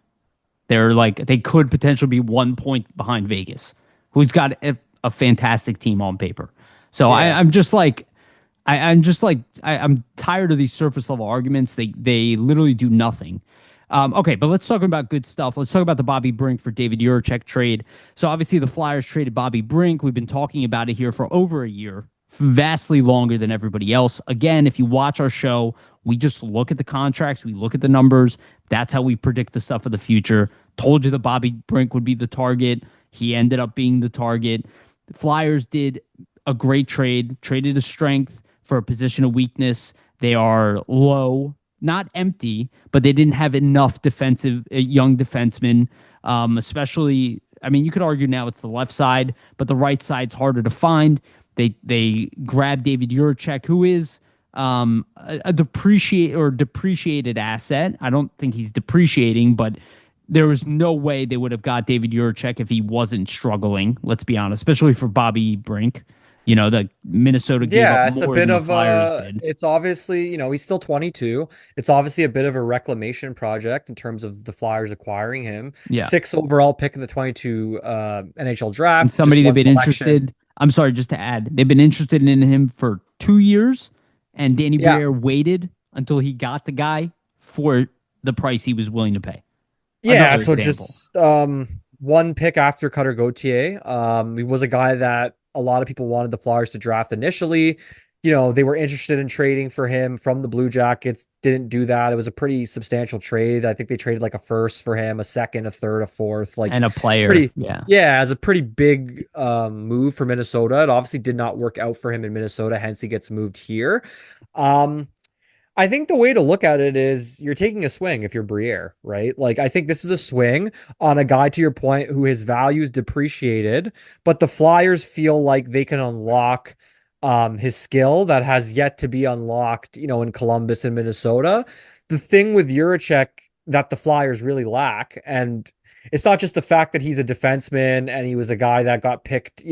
They're like they could potentially be 1 point behind Vegas, who's got a fantastic team on paper. So yeah. I'm just like I'm just like I'm tired of these surface level arguments. They literally do nothing. Okay, but let's talk about good stuff. Let's talk about the Bobby Brink for David Juracek trade. So obviously the Flyers traded Bobby Brink. We've been talking about it here for over a year, vastly longer than everybody else. Again, if you watch our show, we just look at the contracts, we look at the numbers. That's how we predict the stuff of the future. Told you that Bobby Brink would be the target. He ended up being the target. The Flyers did a great trade, traded a strength for a position of weakness. They are low, not empty, but they didn't have enough defensive young defensemen, especially. I mean, you could argue now it's the left side, but the right side's harder to find. They grabbed David Juracek, who is a depreciated asset. I don't think he's depreciating, but there was no way they would have got David Juracek if he wasn't struggling. Let's be honest, especially for Bobby Brink. The Minnesota gave up Yeah, it's a more bit than the of Flyers did. it's obviously, he's still 22. It's obviously a bit of a reclamation project in terms of the Flyers acquiring him. Yeah. Sixth overall pick in the 22 NHL And draft, just somebody they've one been selection. interested. I'm sorry, just to add, they've been interested in him for 2 years, and Danny Yeah. Briere waited until he got the guy for the price he was willing to pay. Yeah, Another so example. just one pick after Cutter Gauthier. He was a guy that a lot of people wanted the Flyers to draft initially. They were interested in trading for him from the Blue Jackets. Didn't do that. It was a pretty substantial trade. I think they traded like a first for him, a second, a third, a fourth. Like And a player. pretty, Yeah. yeah, as a pretty big move for Minnesota. It obviously did not work out for him in Minnesota, hence he gets moved here. Um, I think the way to look at it is you're taking a swing if you're Briere, right? Like I think this is a swing on a guy to your point who his value's depreciated, but the Flyers feel like they can unlock his skill that has yet to be unlocked, in Columbus and Minnesota. The thing with Juracek that the Flyers really lack, and it's not just the fact that he's a defenseman and he was a guy that got picked,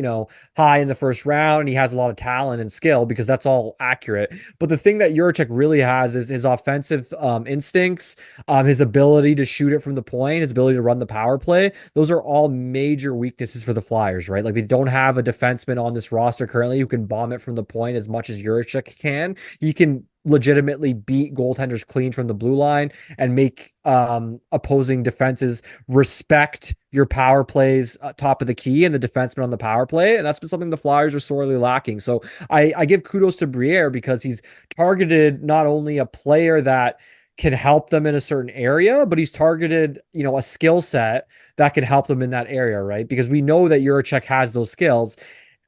high in the first round and he has a lot of talent and skill because that's all accurate. But the thing that Juracek really has is his offensive instincts, his ability to shoot it from the point, his ability to run the power play. Those are all major weaknesses for the Flyers, right? Like they don't have a defenseman on this roster currently who can bomb it from the point as much as Juracek can. He can legitimately beat goaltenders clean from the blue line and make opposing defenses respect your power plays top of the key and the defenseman on the power play. And that's been something the Flyers are sorely lacking. So I give kudos to Briere because he's targeted not only a player that can help them in a certain area, but he's targeted, a skill set that can help them in that area, right? Because we know that Juracek has those skills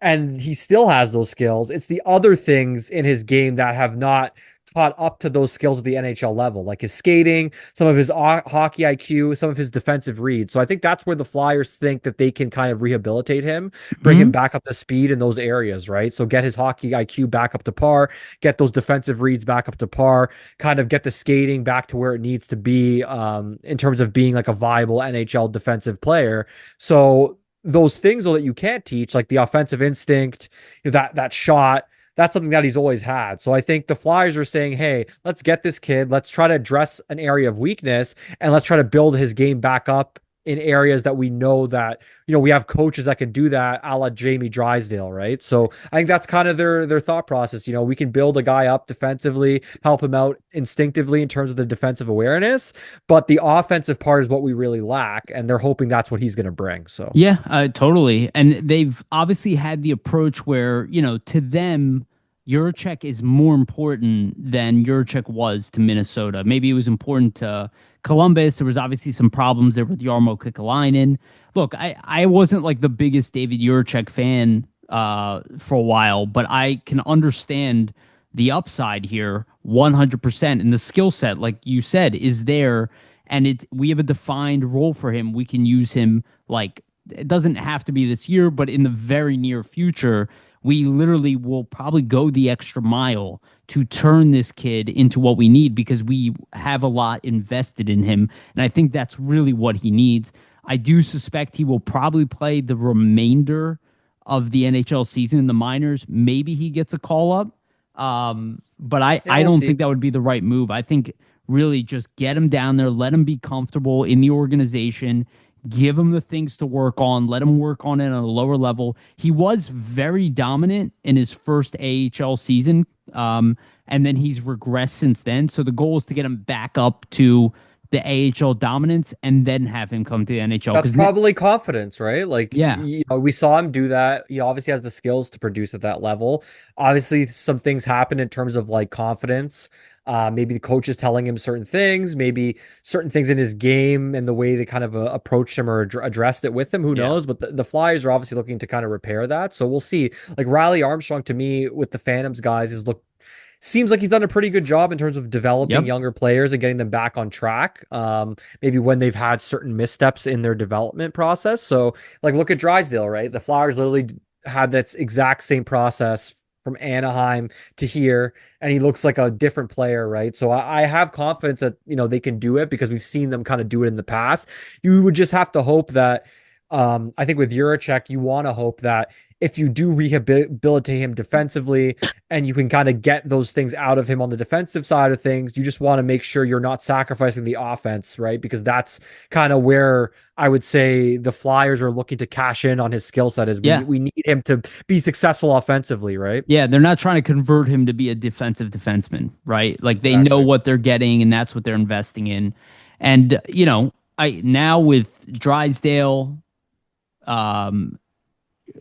and he still has those skills. It's the other things in his game that have not caught up to those skills at the NHL level, like his skating, some of his hockey IQ, some of his defensive reads. So I think that's where the Flyers think that they can kind of rehabilitate him, bring him Hmm. back up to speed in those areas, right? So get his hockey IQ back up to par, get those defensive reads back up to par, kind of get the skating back to where it needs to be in terms of being like a viable NHL defensive player. So those things though that you can't teach, like the offensive instinct, that shot, that's something that he's always had. So I think the Flyers are saying, hey, let's get this kid, let's try to address an area of weakness, and let's try to build his game back up in areas that we know that we have coaches that can do that, a la Jamie Drysdale, right? So I think that's kind of their thought process. We can build a guy up defensively, help him out instinctively in terms of the defensive awareness, but the offensive part is what we really lack, and they're hoping that's what he's going to bring. So Yeah, totally. And they've obviously had the approach where, to them, Juracek is more important than Juracek was to Minnesota. Maybe it was important to Columbus. There was obviously some problems there with Jarmo Kekalainen. Look, I wasn't like the biggest David Juracek fan for a while, but I can understand the upside here 100%. And the skill set, like you said, is there. and we have a defined role for him. We can use him like it doesn't have to be this year, but in the very near future, we literally will probably go the extra mile to turn this kid into what we need because we have a lot invested in him. And I think that's really what he needs. I do suspect he will probably play the remainder of the NHL season in the minors. Maybe he gets a call up. But Yeah, I we'll don't see. think that would be the right move. I think really just get him down there, let him be comfortable in the organization, give him the things to work on, let him work on it on a lower level. He was very dominant in his first AHL season, and then he's regressed since then. So the goal is to get him back up to the AHL dominance and then have him come to the NHL. That's Because, probably confidence, right? Like, yeah, we saw him do that. He obviously has the skills to produce at that level. Obviously, some things happen in terms of like confidence. Maybe the coach is telling him certain things, maybe certain things in his game and the way they kind of approached him or addressed it with him. Who yeah, knows? But the Flyers are obviously looking to kind of repair that. So we'll see. Like Riley Armstrong to me with the Phantoms guys is look seems like he's done a pretty good job in terms of developing yep, younger players and getting them back on track. Maybe when they've had certain missteps in their development process. So, like, look at Drysdale, right? The Flyers literally had that exact same process from Anaheim to here, and he looks like a different player, right? So I have confidence that they can do it because we've seen them kind of do it in the past. You would just have to hope that. I think with Juracek, you want to hope that if you do rehabilitate him defensively and you can kind of get those things out of him on the defensive side of things, you just want to make sure you're not sacrificing the offense, right? Because that's kind of where I would say the Flyers are looking to cash in on his skill set is yeah. we need him to be successful offensively, right? Yeah, they're not trying to convert him to be a defensive defenseman, right? Like they know Exactly. what they're getting and that's what they're investing in. And I now with Drysdale, um,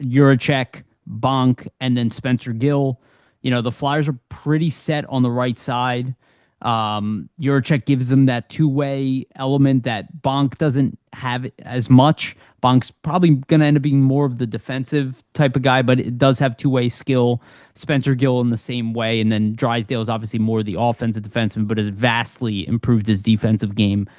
Juracek, Bonk, and then Spencer Gill. The Flyers are pretty set on the right side. Juracek gives them that two-way element that Bonk doesn't have as much. Bonk's probably going to end up being more of the defensive type of guy, but it does have two-way skill. Spencer Gill in the same way, and then Drysdale is obviously more the offensive defenseman, but has vastly improved his defensive game.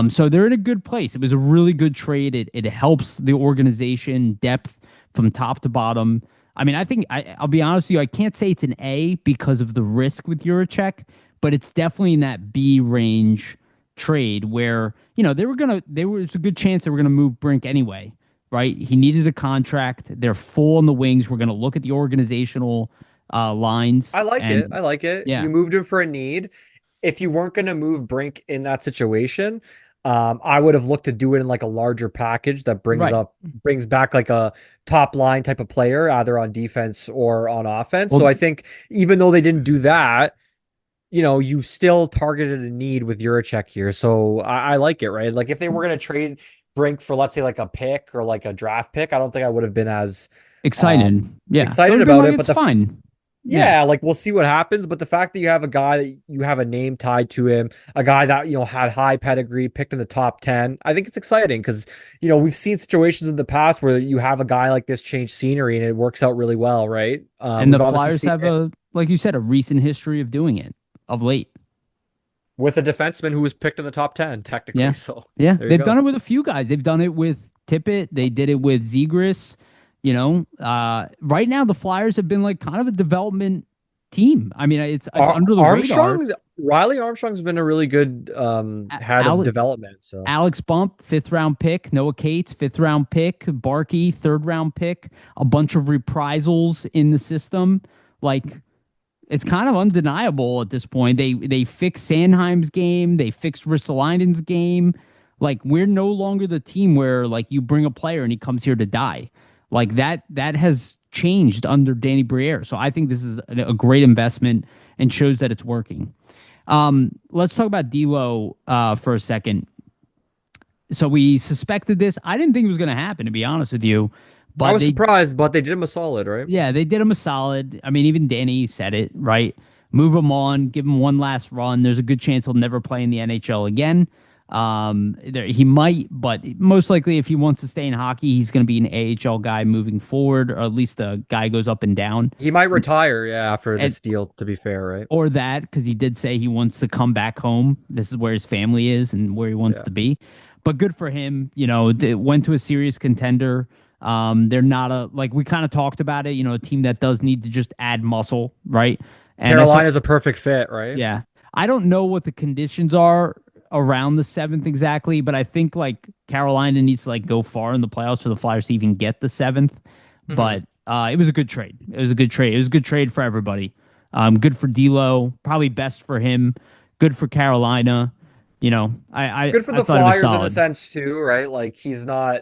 So they're in a good place. It was a really good trade. It helps the organization depth from top to bottom. I mean, I think I'll be honest with you. I can't say it's an A because of the risk with Juracek, but it's definitely in that B range trade where there was a good chance they were gonna move Brink anyway, right? He needed a contract. They're full on the wings. We're gonna look at the organizational lines I like it. and I like it. yeah, You moved him for a need. If you weren't going to move Brink in that situation, I would have looked to do it in like a larger package that right. brings back like a top line type of player, either on defense or on offense. So Well, I think even though they didn't do that, you still targeted a need with Juracek here. So I like it, right? Like if they were going to trade Brink for let's say like a pick or like a draft pick, I don't think I would have been as excited. um Yeah, I would excited have been about like, it. But it's the fine. Yeah. yeah, like we'll see what happens. But the fact that you have a guy that you have a name tied to him, a guy that had high pedigree, picked in the top 10, I think it's exciting because we've seen situations in the past where you have a guy like this change scenery and it works out really well, right? And We've the obviously Flyers seen have it like you said, a recent history of doing it of late. with a defenseman who was picked in the top 10, technically. Yeah. So Yeah. there you They've done go. it with a few guys. They've done it with Tippett. They did it with Zegras. Right now the Flyers have been like kind of a development team. I mean, it's under the radar. Riley Armstrong's been a really good head of Alex, development. So Alex Bump, 5th round pick. Noah Cates, 5th round pick. Barkey, 3rd round pick. A bunch of reprisals in the system. Like it's kind of undeniable at this point. They fixed Sandheim's game. They fixed Ristolainen's game. Like we're no longer the team where like you bring a player and he comes here to die. Like that has changed under Danny Briere. So I think this is a great investment and shows that it's working. Let's talk about D'Lo for a second. So we suspected this. I didn't think it was going to happen, to be honest with you, I but was they surprised, but they did him a solid, right? yeah, they did him a solid. I mean, even Danny said it, right? Move him on, give him one last run. There's a good chance he'll never play in the NHL again. He might, but most likely, if he wants to stay in hockey, he's going to be an AHL guy moving forward, or at least a guy goes up and down. He might retire, yeah, after And this deal, to be fair, right? or that because he did say he wants to come back home. This is where his family is and where he wants Yeah. to be. But good for him. Went to a serious contender. They're not a like we kind of talked about it. A team that does need to just add muscle, right? And I saw, Carolina's a perfect fit, right? yeah. I don't know what the conditions are around the seventh exactly, but I think like Carolina needs to like go far in the playoffs for the Flyers to even get the seventh. Hmm. But it was a good trade. It was a good trade. It was a good trade for everybody. Good for D'Lo, probably best for him. Good for Carolina. Good for I the thought it was Flyers in a solid. sense too, right? Like he's not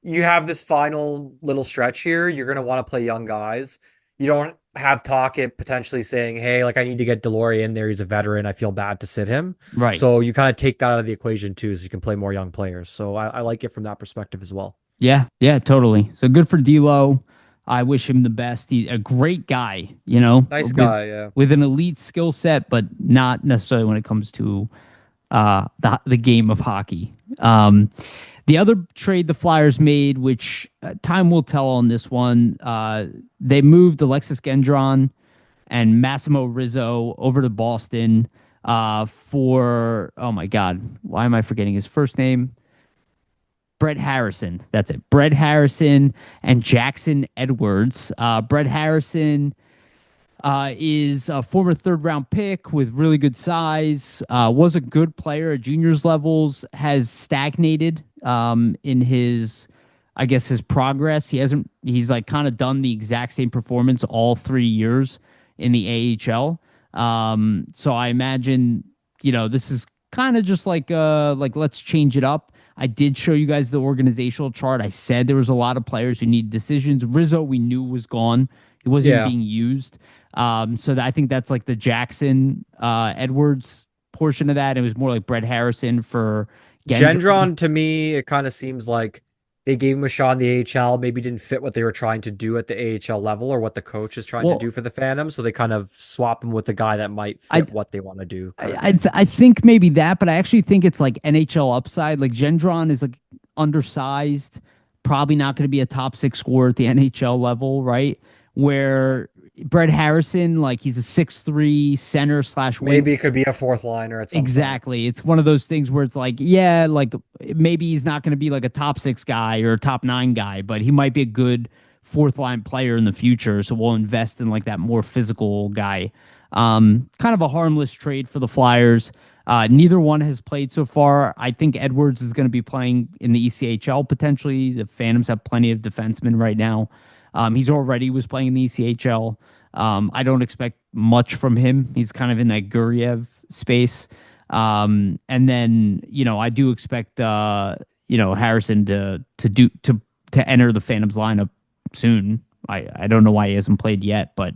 you have this final little stretch here. You're gonna want to play young guys. You don't have Tocchet potentially saying, "Hey, like I need to get Delory in there. He's a veteran. I feel bad to sit him." Right. So you kind of take that out of the equation too, so you can play more young players. So I like it from that perspective as well. Yeah. Yeah. Totally. So good for D'Lo. I wish him the best. He's a great guy. Nice guy, yeah. With an elite skill set, but not necessarily when it comes to the game of hockey. The other trade the Flyers made, which time will tell on this one, they moved Alexis Gendron and Massimo Rizzo over to Boston for, oh my God, why am I forgetting his first name? Brett Harrison. That's it. Brett Harrison and Jackson Edwards. Brett Harrison is a former third round pick with really good size. Was a good player at juniors levels. Has stagnated in his, I guess, his progress. He hasn't. He's like kind of done the exact same performance all 3 years in the AHL. So I imagine this is kind of just like let's change it up. I did show you guys the organizational chart. I said there was a lot of players who need decisions. Rizzo, we knew was gone. He wasn't even Yeah. being used. I think that's like the Jackson Edwards portion of that. It was more like Brett Harrison for Gendron. Gendron to me, it kind of seems like they gave him a shot in the AHL, maybe didn't fit what they were trying to do at the AHL level or what the coach is trying to Well, do for the Phantom. So they kind of swap him with a guy that might I fit what they want to do, kind I of I, thing. th- I think maybe that, but I actually think it's like NHL upside. Like Gendron is like undersized, probably not going to be a top six scorer at the NHL level, right? Where Brett Harrison, like he's a 6'3" center slash wing. Maybe it could be a fourth liner at some point. Exactly. It's one of those things where it's like, yeah, like maybe he's not going to be like a top six guy or a top nine guy, but he might be a good fourth line player in the future. So we'll invest in like that more physical guy. Kind of a harmless trade for the Flyers. Neither one has played so far. I think Edwards is going to be playing in the ECHL potentially. The Phantoms have plenty of defensemen right now. He's already was playing in the ECHL. I don't expect much from him. He's kind of in that Guriev space. And then, I do expect Harrison to enter the Phantoms lineup soon. I don't know why he hasn't played yet, but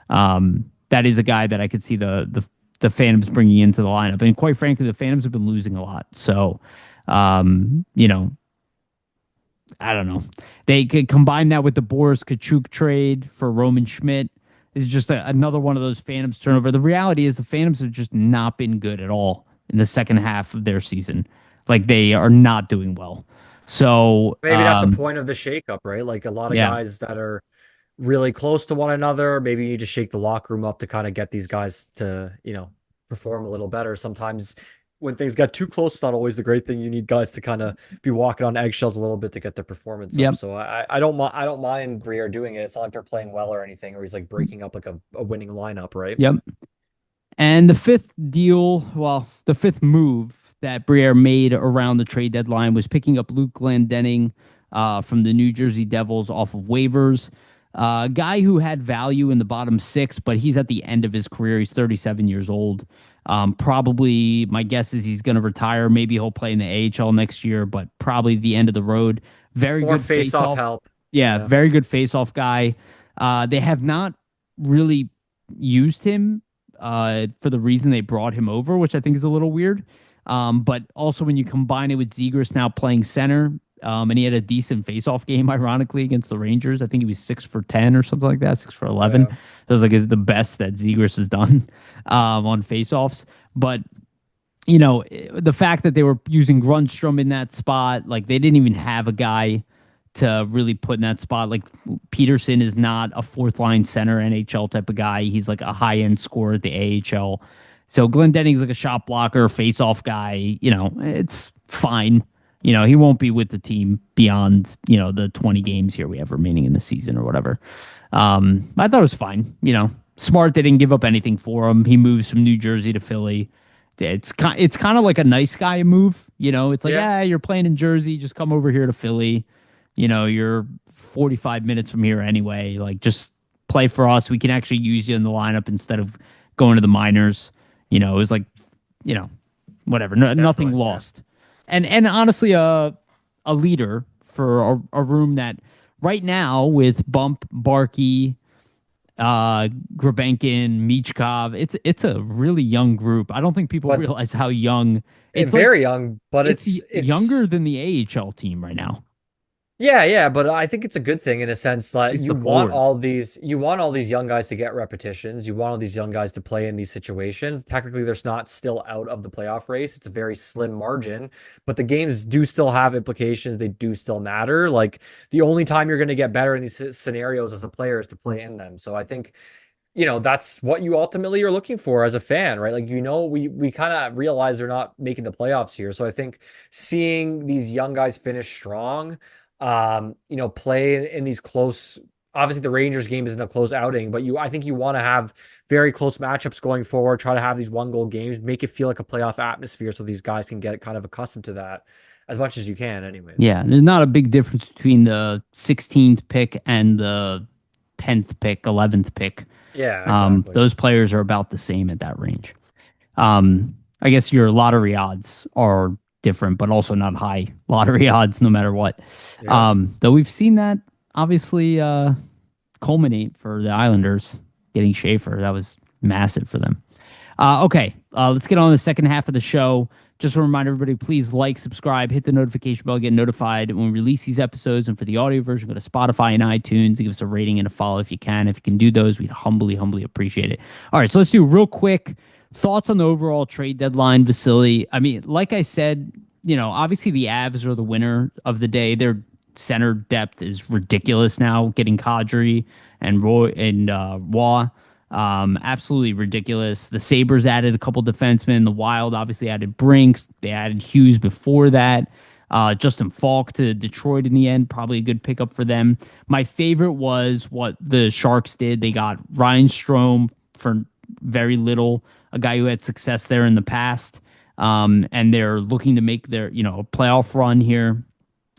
that is a guy that I could see the Phantoms bringing into the lineup. And quite frankly, the Phantoms have been losing a lot. So, um, you know, I don't know. They could combine that with the Boris Kachuk trade for Roman Schmidt. Is just another one of those Phantoms turnover. The reality is the Phantoms have just not been good at all in the second half of their season. Like they are not doing well. So Maybe that's a point of the shakeup, right? Like a lot of yeah, guys that are really close to one another. Maybe you just shake the locker room up to kind of get these guys to, perform a little better. Sometimes when things get too close, it's not always the great thing. You need guys to kind of be walking on eggshells a little bit to get their performance up. yep, So I don't mind Briere doing it. It's not like they're playing well or anything, or he's like breaking up like a winning lineup, right? yep. And the fifth move that Briere made around the trade deadline was picking up Luke Glendening from the New Jersey Devils off of waivers. A guy who had value in the bottom six, but he's at the end of his career. He's 37 years old. Probably, my guess is he's going to retire. Maybe he'll play in the AHL next year, but probably the end of the road. Very More good face face-off off. help. Yeah, Yeah. very good face off guy. They have not really used him for the reason they brought him over, which I think is a little weird. But also when you combine it with Zegras now playing center, and he had a decent face-off game, ironically, against the Rangers. I think he was 6 for 10 or something like that, 6 for 11. Yeah. It was like is the best that Zegras has done on face-offs. But the fact that they were using Grunstrom in that spot, like they didn't even have a guy to really put in that spot. Like Peterson is not a fourth line center NHL type of guy. He's like a high end scorer at the AHL. So Glendenning's like a shot blocker, face off guy. It's fine. He won't be with the team beyond, the 20 games here we have remaining in the season or whatever. I thought it was fine. Smart. They didn't give up anything for him. He moves from New Jersey to Philly. It's kind of like a nice guy move. It's like, Yeah. yeah, you're playing in Jersey, just come over here to Philly. You're 45 minutes from here anyway. Like, just play for us. We can actually use you in the lineup instead of going to the minors. It was like, you know, whatever. No, nothing Definitely. Yeah. lost. And honestly, a leader for a room that right now with Bump, Barkey, Grabenkin, Michkov, it's a really young group. I don't think people But realize how young it's like. very young, but It's it's younger than the AHL team right now, yeah, yeah, but I think it's a good thing in a sense at that least the forwards. you want all these young guys to get repetitions. You want all these young guys to play in these situations. Technically, they're not still out of the playoff race. It's a very slim margin, but the games do still have implications. They do still matter. Like the only time you're going to get better in these scenarios as a player is to play in them. So I think that's what you ultimately are looking for as a fan, right? Like, we kind of realize they're not making the playoffs here. So I think seeing these young guys finish strong, play in these close, obviously the Rangers game isn't a close outing, but I think you want to have very close matchups going forward, try to have these one goal games, make it feel like a playoff atmosphere so these guys can get kind of accustomed to that as much as you can, anyways. Yeah, there's not a big difference between the 16th pick and the 10th pick, 11th pick. Yeah, exactly. Those players are about the same at that range. I guess your lottery odds are different, but also not high lottery odds, no matter what. Yeah. Though we've seen that obviously culminate for the Islanders getting Schaefer. That was massive for them. Okay, let's get on the second half of the show. Just a reminder, everybody, please like, subscribe, hit the notification bell, get notified when we release these episodes. And for the audio version, go to Spotify and iTunes. Give us a rating and a follow if you can. If you can do those, we'd humbly, humbly appreciate it. All right, so let's do real quick thoughts on the overall trade deadline, Vasili. I mean, like I said, obviously the Avs are the winner of the day. Their center depth is ridiculous now, getting Kadri and Roy and Waugh. Absolutely ridiculous. The Sabres added a couple defensemen. The Wild obviously added Brinks. They added Hughes before that. Justin Falk to Detroit in the end, probably a good pickup for them. My favorite was what the Sharks did. They got Ryan Strome for very little, a guy who had success there in the past. And they're looking to make their, playoff run here.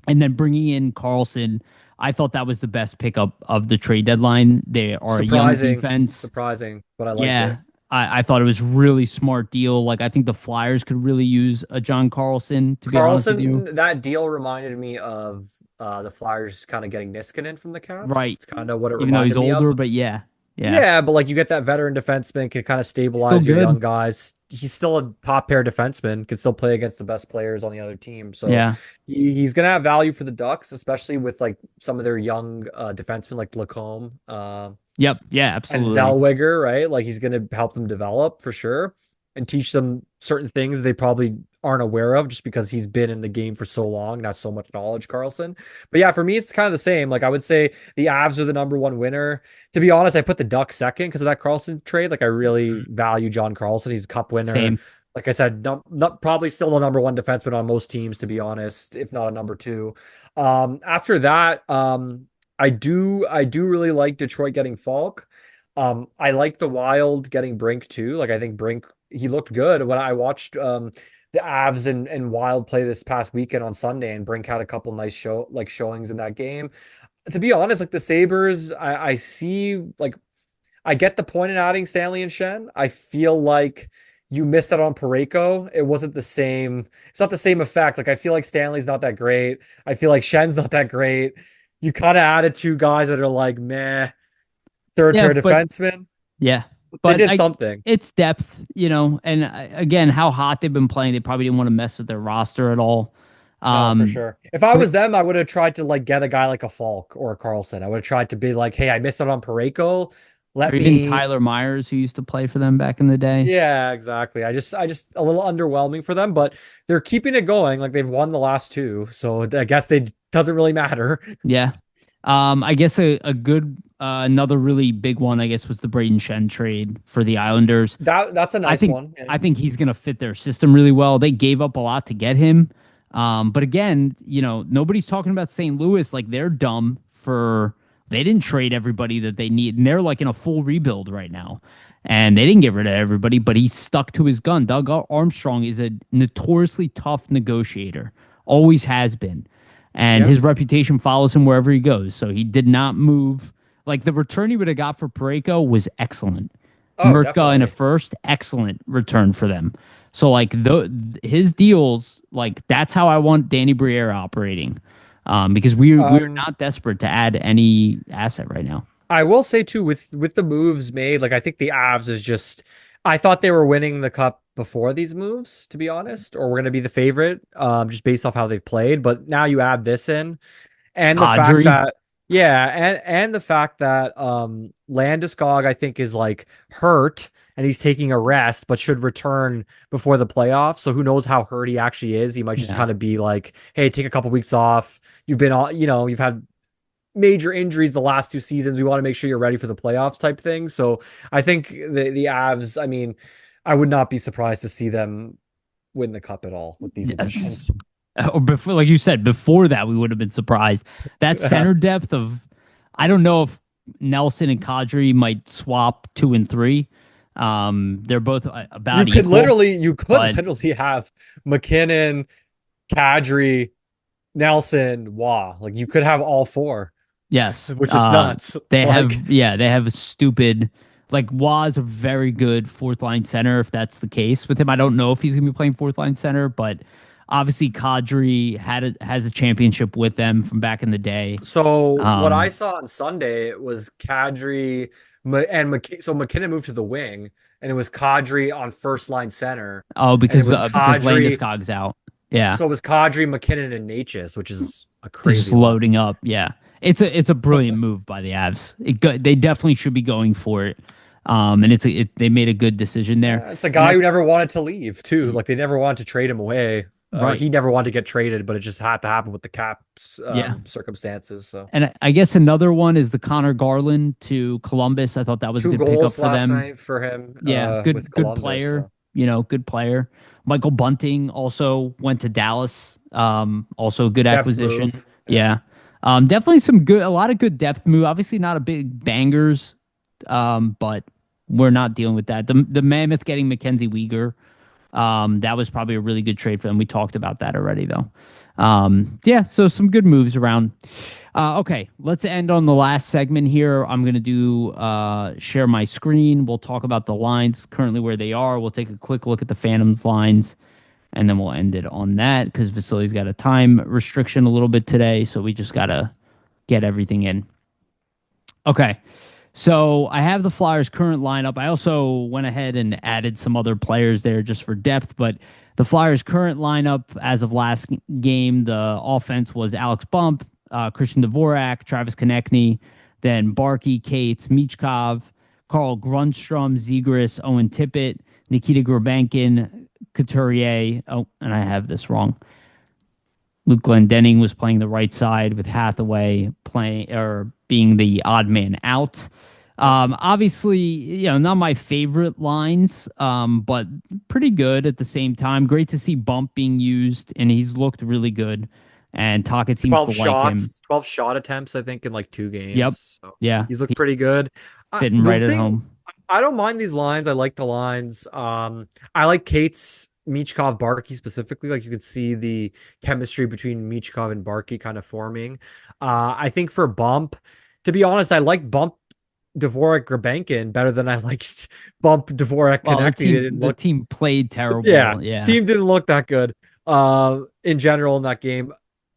And then bringing in Carlson, I thought that was the best pickup of the trade deadline. They are a young defense. Surprising, but I liked Yeah, it. I thought it was really smart deal. Like I think the Flyers could really use a John Carlson, to be honest with you. Carlson, that deal reminded me of the Flyers kind of getting Niskanen from the Caps. Right. It's kind of what it Even though he's reminded me of. older, but yeah. Yeah. Yeah, but like you get that veteran defenseman, can kind of Still stabilize your young good. guys. He's still a top pair defenseman, can still play against the best players on the other team. So Yeah. he's gonna have value for the Ducks, especially with like some of their young defensemen like Lacombe. Yep. Yeah, And absolutely. Zellweger, right? Like he's going to help them develop for sure and teach them certain things they probably aren't aware of just because he's been in the game for so long and has so much knowledge, Carlson. But yeah, for me, it's kind of the same. Like I would say the Avs are the number one winner. To be honest, I put the Ducks second because of that Carlson trade. Like I really value John Carlson. He's a cup winner. Same. Like I said, not probably still the number one defenseman on most teams, to be honest, if not a number two. After that, I do really like Detroit getting Falk. I like the Wild getting Brink too. Like I think Brink he looked good when I watched the Avs and Wild play this past weekend on Sunday, and Brink had a couple nice showings in that game. To be honest, like the Sabres, I see like I get the point in adding Stanley and Shen. I feel like you missed out on Pareko. It wasn't the same. It's not the same effect. Like I feel like Stanley's not that great. I feel like Shen's not that great. You kind of added two guys that are like meh, third Yeah, pair but defensemen. yeah. They But did I something. it's depth, and again, how hot they've been playing, they probably didn't want to mess with their roster at all. No, for Um, sure. If I was them, I would have tried to like get a guy like a Falk or a Carlson. I would have tried to be like, hey, I missed out on Pareko. Or let even me Tyler Myers, who used to play for them back in the day. Yeah, exactly. I just a little underwhelming for them, but they're keeping it going. Like they've won the last two, so I guess they doesn't really matter. Yeah. I guess a good another really big one, I guess, was the Braden Shen trade for the Islanders. That's a I nice think one. Yeah. I think he's gonna fit their system really well. They gave up a lot to get him. But again, nobody's talking about St. Louis like they're dumb for they didn't trade everybody that they need, and they're like in a full rebuild right now. And they didn't get rid of everybody, but he stuck to his gun. Doug Armstrong is a notoriously tough negotiator, always has been. And Yep. his reputation follows him wherever he goes. So he did not move. Like the return he would have got for Parayko was excellent. Oh, Mertka in a definitely. first, excellent return for them. So like his deals, like that's how I want Danny Briere operating, because we're Um, not desperate to add any asset right now. I will say too, with the moves made, like I think the Avs is just I thought they were winning the cup before these moves, to be honest, or we're gonna be the favorite, just based off how they've played. But now you add this in. And the fact Kadri, that yeah, and the fact that Landeskog I think is like hurt and he's taking a rest but should return before the playoffs. So who knows how hurt he actually is. He might just yeah, kind of be like, "Hey, take a couple weeks off. You've been all, you've had major injuries the last two seasons. We want to make sure you're ready for the playoffs," type thing. So I think the Avs, I mean, I would not be surprised to see them win the cup at all with these yes. additions. Or before, like you said, before that we would have been surprised. That center depth of, I don't know if Nelson and Kadri might swap 2 and 3. They're both about equal, You could but literally have McKinnon, Kadri, Nelson, Wah. Like you could have all four, yes, which is nuts. they Like have, yeah, they have a stupid, like Waz a very good fourth line center. If that's the case with him, I don't know if he's gonna be playing fourth line center, but obviously Kadri has a championship with them from back in the day. so what I Um, saw on Sunday was Kadri so McKinnon moved to the wing and it was Kadri on first line center oh, and it was because Kadri Landeskog's out. Yeah, so it was Kadri, McKinnon and Natchez, which is a they're just crazy line. loading up. Yeah, it's a brilliant move by the Avs. They definitely should be going for it. And they made a good decision there. Yeah, it's a And guy who never wanted to leave too. Like they never wanted to trade him away, or right, he never wanted to get traded, but it just had to happen with the cap's yeah. circumstances. So And I guess another one is the Connor Garland to Columbus. I thought that was a two good pickup goals for last them. night for him Yeah, with good Columbus. player. So Good player. Michael Bunting also went to Dallas. Also a good depth acquisition. move. Yeah. Yeah. Definitely a lot of good depth move. Obviously not a big bangers, but we're not dealing with that. The Mammoth getting Mackenzie Weegar, that was probably a really good trade for them. We talked about that already, though. Yeah, so some good moves around. Okay, let's end on the last segment here. I'm going to do share my screen. We'll talk about the lines currently where they are. We'll take a quick look at the Phantoms lines, and then we'll end it on that because Vasili's got a time restriction a little bit today, so we just got to get everything in. Okay. So I have the Flyers' current lineup. I also went ahead and added some other players there just for depth, but the Flyers' current lineup as of last game, the offense was Alex Bump, Christian Dvorak, Travis Konechny, then Barkey, Cates, Michkov, Carl Grundstrom, Zegras, Owen Tippett, Nikita Grabankin, Couturier. Oh, and I have this wrong. Luke Glendening was playing the right side with Hathaway playing or being the odd man out. Yep. Obviously, not my favorite lines, but pretty good at the same time. Great to see Bump being used, and he's looked really good. And Tocchet seems to 12 like him. shots, 12 shot attempts, I think, in like two Yep. games. So Yeah. he's looked pretty good. Fitting The right at thing, home. I don't mind these lines. I like the lines. I like Kate's Michkov Barkey specifically. Like you could see the chemistry between Michkov and Barkey kind of forming. I think for Bump, to be honest, I like Bump Dvorak Grabankin better than I liked Bump Dvorak Well, Konechny. They didn't the look, team played yeah, terrible. Yeah. team didn't look that good in general in that game.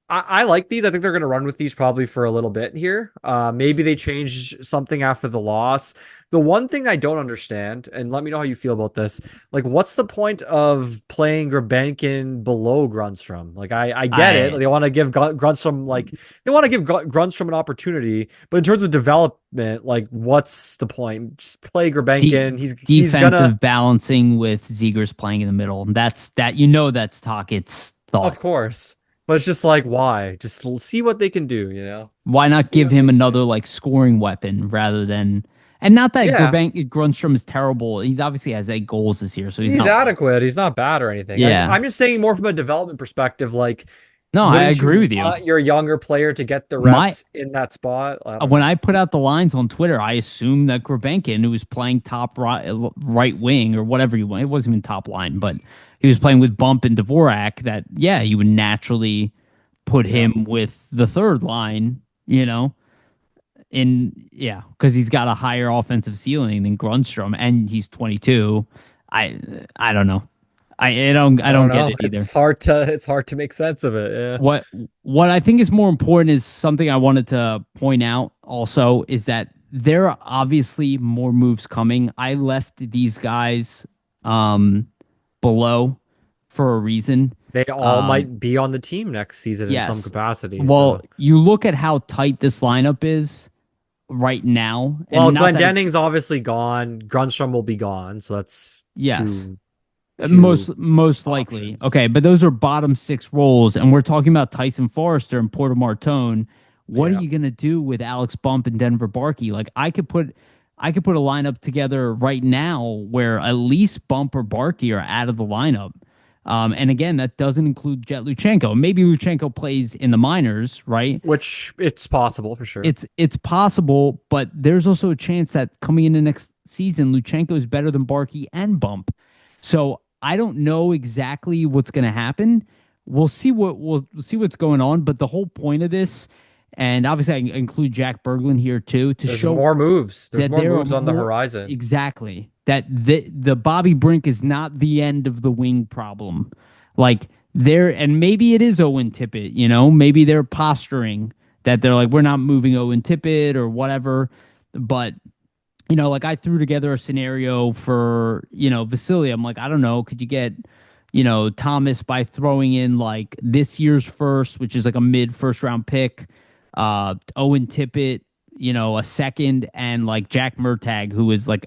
I like these. I think they're going to run with these probably for a little bit here. Maybe they change something after the loss. The one thing I don't understand, and let me know how you feel about this, like, what's the point of playing Gulbenkian below Grunstrom? Like, I get it. I They want to give Grunstrom, like, they want to give Grunstrom an opportunity, but in terms of development, like, what's the point? Just play de Gulbenkian. He's gonna, defensive balancing with Zegers playing in the middle. That's Tockett's of thought. course, but it's just like, why? Just see what they can do, you know? Why not See give what they him can another do. like scoring weapon rather than and not that Yeah. Grunstrom is terrible. He's obviously has 8 goals this year, so he's He's not like adequate. He's not bad or anything. yeah. I'm just saying more from a development perspective. Like, No, I wouldn't agree you with you. want your younger player to get the My reps in that spot? I don't when know. I put out the lines on Twitter, I assumed that Gurbenkin, who was playing top right wing or whatever you want, it wasn't even top line, but he was playing with Bump and Dvorak. That yeah, you would naturally put Yeah. him with the third line, yeah, because he's got a higher offensive ceiling than Grunstrom, and he's 22. I I don't know. I I don't don't get know. it either. It's hard to make sense of it. Yeah. What what I think is more important is something I wanted to point out also is that there are obviously more moves coming. I left these guys um below for a reason. They all Um might be on the team next season in some yes. capacity. Well, So, you look at how tight this lineup is right now, well, and not that Glendenning's obviously gone. Grunstrom will be gone. So that's yes. two Most likely. options. Okay, but those are bottom six roles, and we're talking about Tyson Forrester and Porter Martone. What are Yeah. you gonna do with Alex Bump and Denver Barkey? Like I could put a lineup together right now where at least Bump or Barkey are out of the lineup. And again, that doesn't include Jet Luchenko. Maybe Luchenko plays in the minors, right? Which it's possible for sure. It's possible, but there's also a chance that coming into next season, Luchenko is better than Barkey and Bump. So I don't know exactly what's going to happen. We'll see what's going on. But the whole point of this, and obviously I include Jack Berglund here too, to There's show more moves. There's that more there are moves on the more horizon. exactly that the Bobby Brink is not the end of the wing problem. Like there, and maybe it is Owen Tippett. Maybe they're posturing that they're like we're not moving Owen Tippett or whatever. But like I threw together a scenario for, Vasili. I'm like, I don't know, could you get, Thomas by throwing in like this year's first, which is like a mid first round pick, Owen Tippett, a second, and like Jack Murtagh, who is like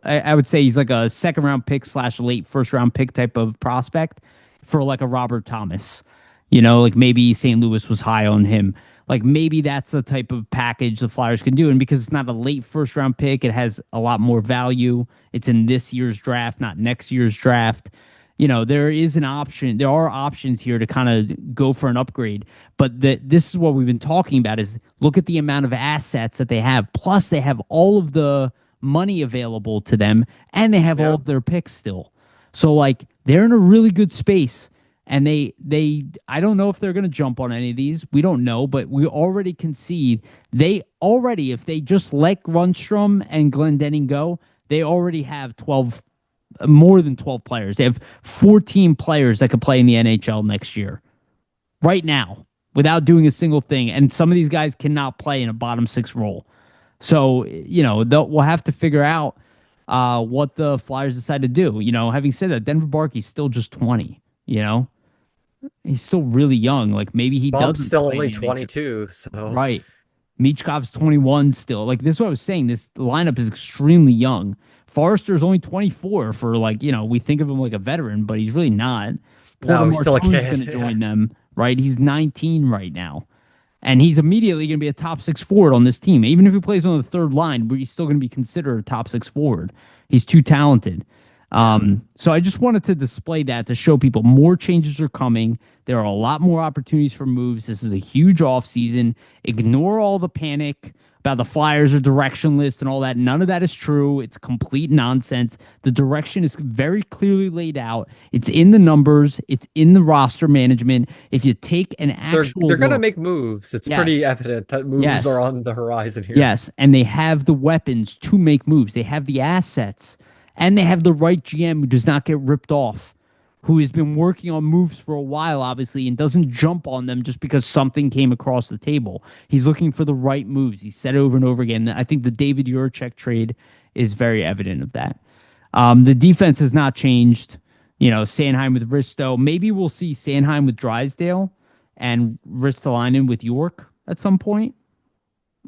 I would say he's like a second round pick slash late first round pick type of prospect for like a Robert Thomas. Like maybe St. Louis was high on him. Like maybe that's the type of package the Flyers can do. And because it's not a late first round pick, it has a lot more value. It's in this year's draft, not next year's draft. There is an option. There are options here to kind of go for an upgrade. But this is what we've been talking about is look at the amount of assets that they have. Plus they have all of the money available to them and they have all Yeah. of their picks still. So like they're in a really good space. And I don't know if they're going to jump on any of these. We don't know, but we already concede if they just let Grunstrom and Glendening go, they already have 12, more than 12 players. They have 14 players that could play in the NHL next year, right now, without doing a single thing. And some of these guys cannot play in a bottom six role. So, we'll have to figure out what the Flyers decide to do. Having said that, Denver Barkey's still just 20, you know? He's still really young. Like maybe he Bump's doesn't still play in only the NHL. 22, so Right. Michkov's 21 still. Like this is what I was saying. This lineup is extremely young. Forrester's only 24 for like, we think of him like a veteran, but he's really not. Porter no, he's still a Martone's kid. going to Yeah. join them, right? He's 19 right now. And he's immediately going to be a top six forward on this team. Even if he plays on the third line, he's still going to be considered a top six forward. He's too talented. Yeah. So I just wanted to display that to show people more changes are coming. There are a lot more opportunities for moves. This is a huge offseason. Ignore all the panic about the Flyers or directionless and all that. None of that is true. It's complete nonsense. The direction is very clearly laid out. It's in the numbers. It's in the roster management. If you take an actual They're gonna look, make moves. It's pretty yes, evident that moves are yes, on the horizon here. yes, and they have the weapons to make moves. They have the assets, and they have the right GM who does not get ripped off. who has been working on moves for a while, obviously, and doesn't jump on them just because something came across the table. He's looking for the right moves. He's said it over and over again. I think the David Juracek trade is very evident of that. The defense has not changed. You know, Sanheim with Risto. Maybe we'll see Sanheim with Drysdale and Ristolainen with York at some point.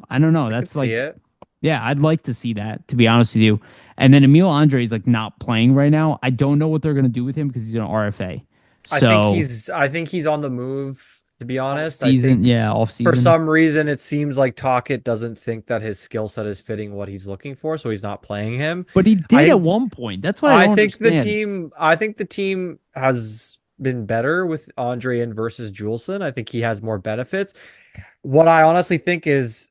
I don't know. I could That's see like, it. yeah, I'd like to see that, to be honest with you. And then Emil Andre is like not playing right now. I don't know what they're going to do with him because he's an RFA. So I think he's on the move, to be off honest. I season, think yeah, off for season. some reason it seems like Tocchet doesn't think that his skill set is fitting what he's looking for, so he's not playing him. But he did I at one point. That's what I don't understand. I think the team has been better with Andre in versus Juleson. I think he has more benefits. What I honestly think is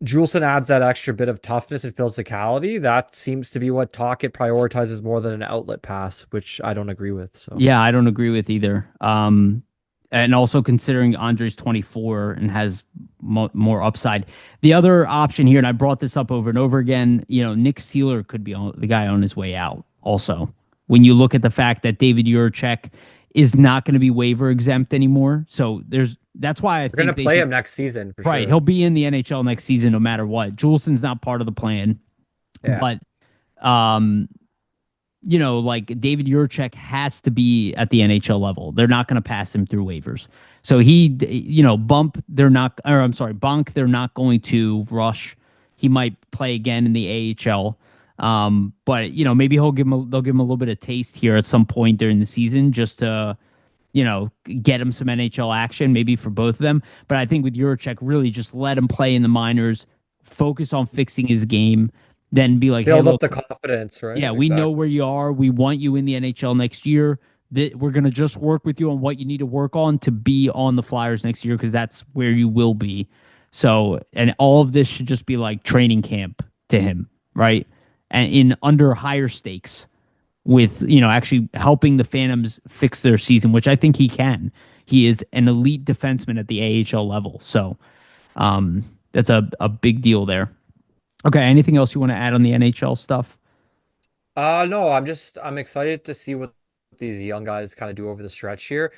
Juleson adds that extra bit of toughness and physicality. That seems to be what Tocchet prioritizes more than an outlet pass, which I don't agree with. So Yeah, I don't agree with either. And also considering Andre's 24 and has more upside. The other option here, and I brought this up over and over again, you know, Nick Sealer could be the guy on his way out. Also, when you look at the fact that David Juracek is not going to be waiver exempt anymore, so that's why I we're gonna think they play should. him next season for Right, sure. he'll be in the NHL next season no matter what. Juleson's not part of the plan, Yeah. but um, you know, like David Juracek has to be at the NHL level. They're not going to pass him through waivers. So he, you know, Bunk, they're not going to rush. He might play again in the AHL. But you know, maybe they'll give him a little bit of taste here at some point during the season just to, you know, get him some NHL action, maybe for both of them. But I think with Juracek, really just let him play in the minors, focus on fixing his game, then be like, hey, Build up look, the confidence, right? yeah, we know Exactly. where you are. We want you in the NHL next year. That we're gonna just work with you on what you need to work on to be on the Flyers next year because that's where you will be. So, and all of this should just be like training camp to him, right? And in under higher stakes with, you know, actually helping the Phantoms fix their season, which I think he can. He is an elite defenseman at the AHL level. So, um, that's a big deal there. Okay, anything else you want to add on the NHL stuff? No, I'm excited to see what these young guys kind of do over the stretch here.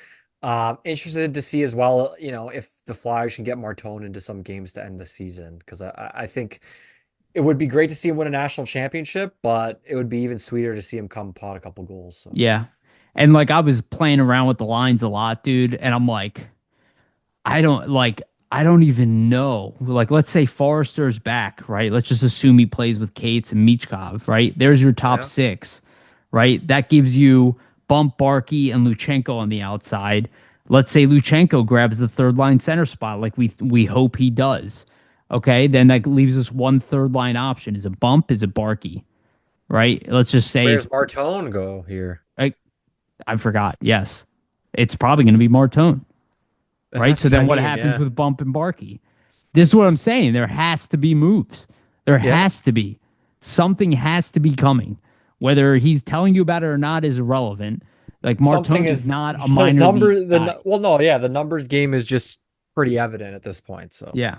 Interested to see as well, you know, if the Flyers can get Martone into some games to end the season because I think it would be great to see him win a national championship, but it would be even sweeter to see him come pot a couple goals. So Yeah. And like I was playing around with the lines a lot, dude, and I'm like, I don't even know. Like, let's say Forrester's back, right? Let's just assume he plays with Cates and Michkov, right? There's your top yeah, six, right? That gives you Bump Barkey and Luchenko on the outside. Let's say Luchenko grabs the third line center spot, like we hope he does. Okay, then that leaves us one third line option. Is it Bump? Is it Barkey? Right? Let's just say where's it's Martone go here? right. I forgot. Yes, it's probably going to be Martone, right? So That's then I what mean, happens yeah, with Bump and Barkey? This is what I'm saying. There has to be moves. There yeah. has to be. Something has to be coming. Whether he's telling you about it or not is irrelevant. Like Something Martone is is not a the minor league number guy. well, no, yeah, the numbers game is just pretty evident at this point. So. Yeah.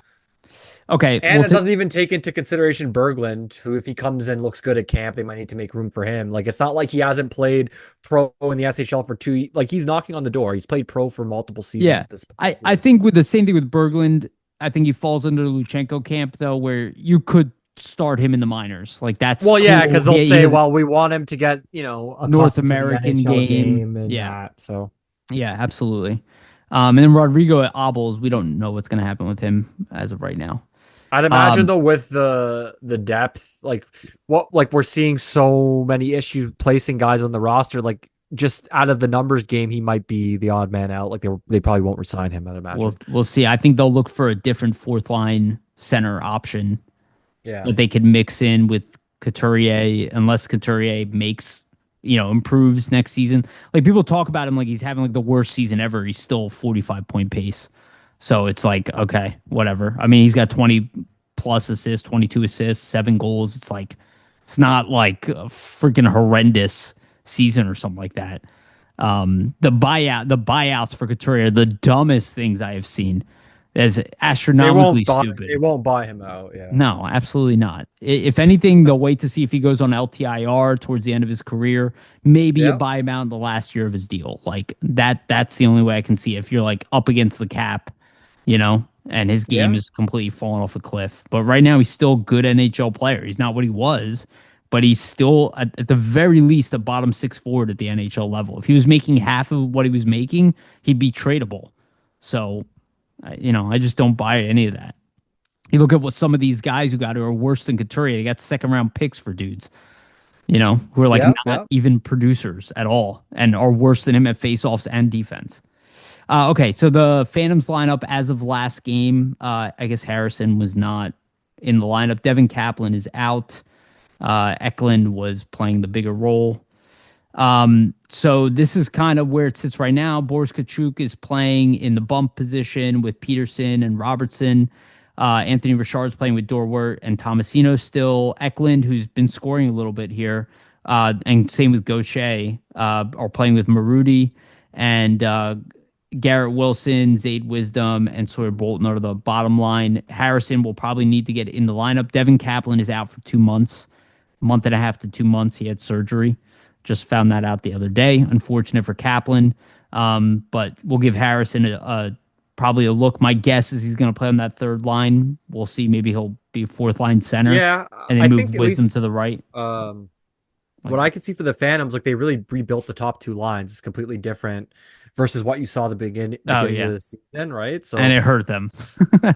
Okay. And Well, it doesn't even take into consideration Berglund, who, if he comes in, looks good at camp, they might need to make room for him. Like, it's not like he hasn't played pro in the SHL for like, he's knocking on the door. He's played pro for multiple seasons yeah. at this point, I too. think with the same thing with Berglund, I think he falls under the Luchenko camp though, where you could start him in the minors. Like that's Well, yeah, cool. because they'll He say, has a well, we want him to get, North accustomed to the American NHL game. game and Yeah. that. So Yeah, absolutely. And then Rodrigo at Obels, we don't know what's going to happen with him as of right now. I'd imagine Um, though with the depth, like we're seeing so many issues placing guys on the roster, like just out of the numbers game, he might be the odd man out. Like they probably won't resign him, I'd imagine. we'll see. I think they'll look for a different fourth line center option Yeah. that they could mix in with Couturier, unless Couturier makes, you know, improves next season. Like people talk about him like he's having like the worst season ever. He's still 45-point pace. So it's like, okay, whatever. I mean, he's got 20 plus assists, 22 assists, 7 goals. It's like, it's not like a freaking horrendous season or something like that. The buyouts for Couturier are the dumbest things I have seen. That's They astronomically won't buy they stupid. won't buy him out. Yeah, No, that's absolutely not. If anything, they'll wait to see if he goes on LTIR towards the end of his career. Maybe you yeah, buy him out in the last year of his deal. Like that's the only way I can see it. If you're like up against the cap, and his game yeah, is completely falling off a cliff. But right now he's still a good NHL player. He's not what he was, but he's still at the very least a bottom six forward at the NHL level. If he was making half of what he was making, he'd be tradable. So, I just don't buy any of that. You look at what some of these guys who got who are worse than Couturier. They got second round picks for dudes, who are like yeah, not yeah. even producers at all and are worse than him at faceoffs and defense. Okay, so the Phantoms lineup as of last game, I guess Harrison was not in the lineup. Devin Kaplan is out. Eklund was playing the bigger role. So this is kind of where it sits right now. Boris Kachuk is playing in the bump position with Peterson and Robertson. Anthony Richard's playing with Dorwart and Tomasino still. Eklund, who's been scoring a little bit here, and same with Gaucher, are playing with Marudi and Garrett Wilson, Zayd Wisdom, and Sawyer Bolton are the bottom line. Harrison will probably need to get in the lineup. Devin Kaplan is out for 2 months, month and a half to 2 months. He had surgery. Just found that out the other day. Unfortunate for Kaplan. But we'll give Harrison probably a look. My guess is he's going to play on that third line. We'll see. Maybe he'll be fourth line center, Yeah, and they I move think at Wisdom least to the right. Like, what I could see for the Phantoms, like they really rebuilt the top two lines. It's completely different versus what you saw the oh beginning of yeah, the season, right? and So it hurt them.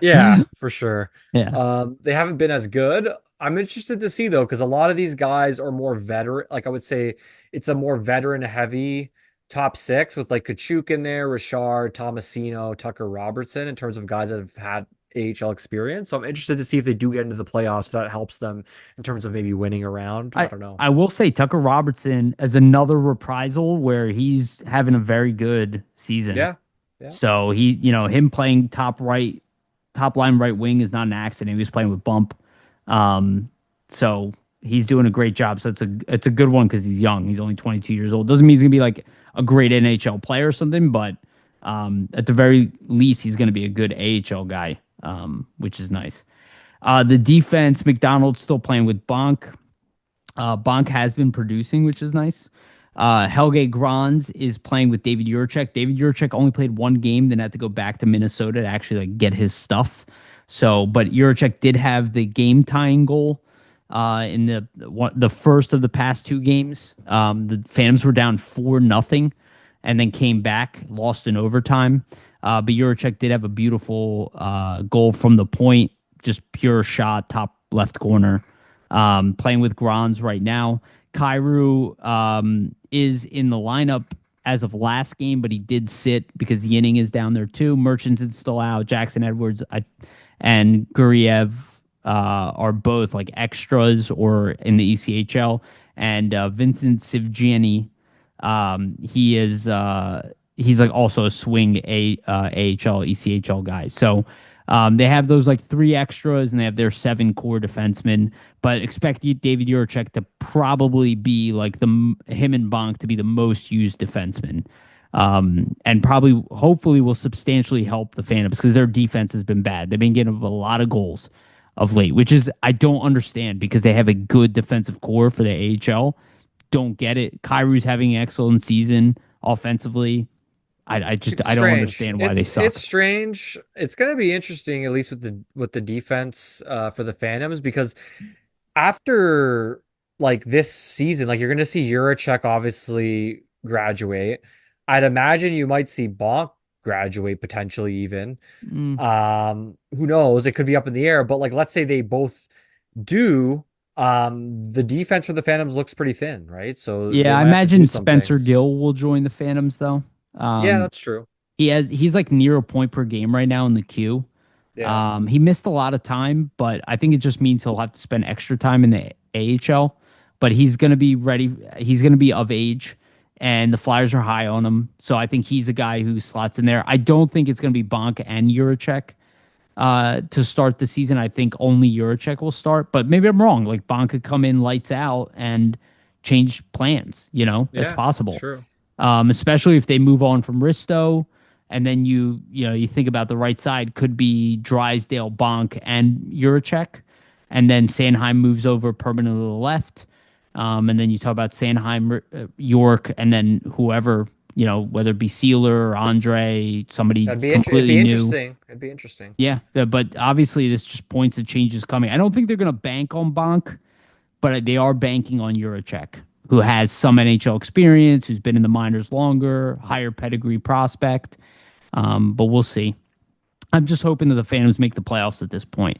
yeah, for sure. Yeah. They haven't been as good. I'm interested to see though, because a lot of these guys are more veteran. Like I would say, it's a more veteran heavy top six with like Kachuk in there, Richard, Tomasino, Tucker Robertson in terms of guys that have had AHL experience. So I'm interested to see if they do get into the playoffs. If that helps them in terms of maybe winning a round. I I don't know. I will say Tucker Robertson as another reprisal where he's having a very good season. Yeah, yeah. So him playing top line right wing is not an accident. He was playing with bump. Um, so he's doing a great job. So it's a good one because he's young. He's only 22 years old. Doesn't mean he's gonna be like a great NHL player or something, but at the very least, he's gonna be a good AHL guy, which is nice. The defense, McDonald's still playing with Bonk. Bonk has been producing, which is nice. Helge Grans is playing with David Juracek. David Juracek only played one game, then had to go back to Minnesota to actually like get his stuff. So, but Juracek did have the game tying goal in the first of the past two games. The Phantoms were down 4-0, and then came back, lost in overtime. But Juracek did have a beautiful goal from the point, just pure shot, top left corner. Playing with Grans right now. Kyrou is in the lineup as of last game, but he did sit because Yinning is down there too. Merchants is still out. Jackson Edwards and Guriev are both like extras or in the ECHL. And Vincent Sivgiani, he's like also a swing AHL ECHL guy. So they have those like three extras and they have their seven core defensemen, but expect David Juracek to probably be like him and Bonk to be the most used defenseman. And probably hopefully will substantially help the Phantoms because their defense has been bad. They've been getting a lot of goals of late, which is I don't understand because they have a good defensive core for the AHL. Don't get it. Kairou's having an excellent season offensively. It's I don't strange. understand why they It's suck. strange. It's gonna be interesting, at least with the defense for the Phantoms, because after like this season, like you're gonna see Juracek obviously graduate. I'd imagine you might see Bonk graduate potentially even. Mm. Who knows? It could be up in the air, but like let's say they both do. The defense for the Phantoms looks pretty thin, right? So they Yeah, I might have to do imagine some Spencer things. Gill will join the Phantoms though. Yeah, Um, that's true. he's like near a point per game right now in the queue. Yeah. He missed a lot of time, but I think it just means he'll have to spend extra time in the AHL. But he's gonna be ready. He's gonna be of age, and the Flyers are high on him. So I think he's a guy who slots in there. I don't think it's gonna be Bonk and Juracek to start the season. I think only Juracek will start, but maybe I'm wrong. Like Bonk could come in lights out and change plans. That's Yeah, that's possible. true. Especially if they move on from Risto And then you think about the right side could be Drysdale, Bonk, and Juracek. And then Sanheim moves over permanently to the left. And then you talk about Sanheim, York, and then whoever, whether it be Sealer or Andre, somebody It'd completely be new. interesting. It'd be interesting. Yeah, but obviously this just points to changes coming. I don't think they're going to bank on Bonk, but they are banking on Juracek, who has some NHL experience, who's been in the minors longer, higher pedigree prospect. But we'll see. I'm just hoping that the Phantoms make the playoffs at this point.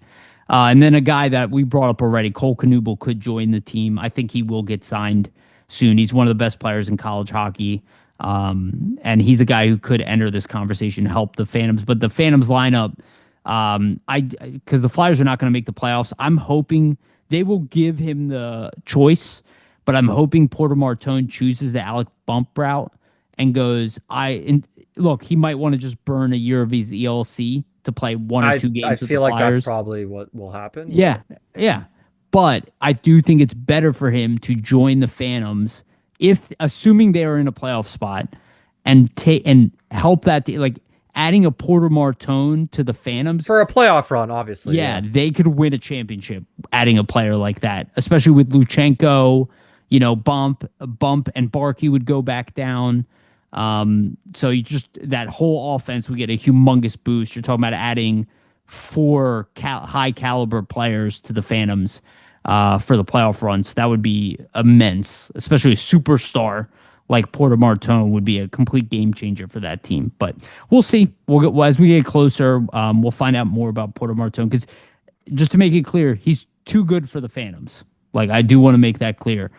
And then a guy that we brought up already, Cole Knuble, could join the team. I think he will get signed soon. He's one of the best players in college hockey. And he's a guy who could enter this conversation, help the Phantoms. But the Phantoms lineup, because the Flyers are not going to make the playoffs, I'm hoping they will give him the choice. But I'm hoping Porter Martone chooses the Alec Bump route and goes, look, he might want to just burn a year of his ELC to play one or two I games with the feel like that's Flyers. probably what will happen. Yeah, yeah. But I do think it's better for him to join the Phantoms if assuming they are in a playoff spot and take and help that like adding a Porter Martone to the Phantoms. For a playoff run, obviously. Yeah, they could win a championship adding a player like that, especially with Luchenko, Bump and Barkey would go back down. So you just that whole offense would get a humongous boost. You're talking about adding four high caliber players to the Phantoms for the playoff run. So that would be immense, especially a superstar like Porter Martone would be a complete game changer for that team. But we'll see. As we get closer, we'll find out more about Porter Martone because just to make it clear, he's too good for the Phantoms. Like I do want to make that clear.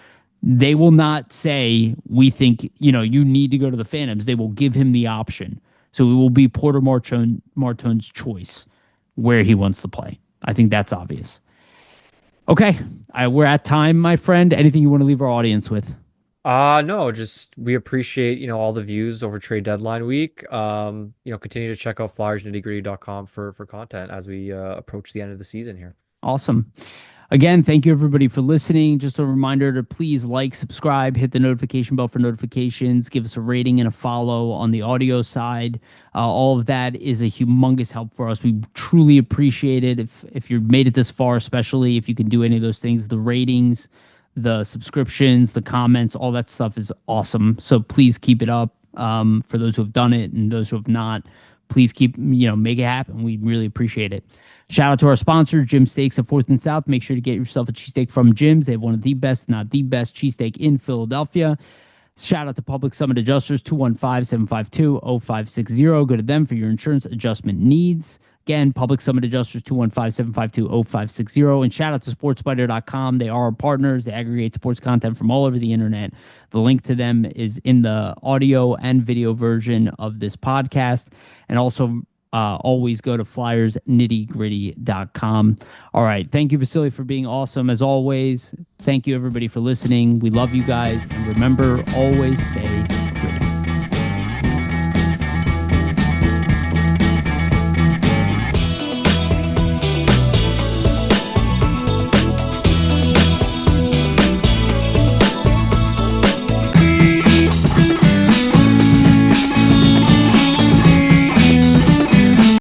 They will not say, we think, you need to go to the Phantoms. They will give him the option. So it will be Porter Martone's choice where he wants to play. I think that's obvious. Okay. We're at time, my friend. Anything you want to leave our audience with? No, just we appreciate, all the views over trade deadline week. Continue to check out flyersnittygritty.com for content as we approach the end of the season here. Awesome. Again, thank you everybody for listening. Just a reminder to please like, subscribe, hit the notification bell for notifications, give us a rating and a follow on the audio side. All of that is a humongous help for us. We truly appreciate it. If you've made it this far, especially if you can do any of those things, the ratings, the subscriptions, the comments, all that stuff is awesome. So please keep it up. For those who have done it and those who have not, please keep, make it happen. We really appreciate it. Shout out to our sponsor, Jim Steaks at 4th and South. Make sure to get yourself a cheesesteak from Jim's. They have one of the best, not the best, cheesesteak in Philadelphia. Shout out to Public Summit Adjusters, 215-752-0560. Go to them for your insurance adjustment needs. Again, Public Summit Adjusters, 215-752-0560. And shout out to SportsSpider.com. They are our partners. They aggregate sports content from all over the internet. The link to them is in the audio and video version of this podcast. And also, always go to flyersnittygritty.com. All right. Thank you, Vasili, for being awesome as always. Thank you, everybody, for listening. We love you guys. And remember, always stay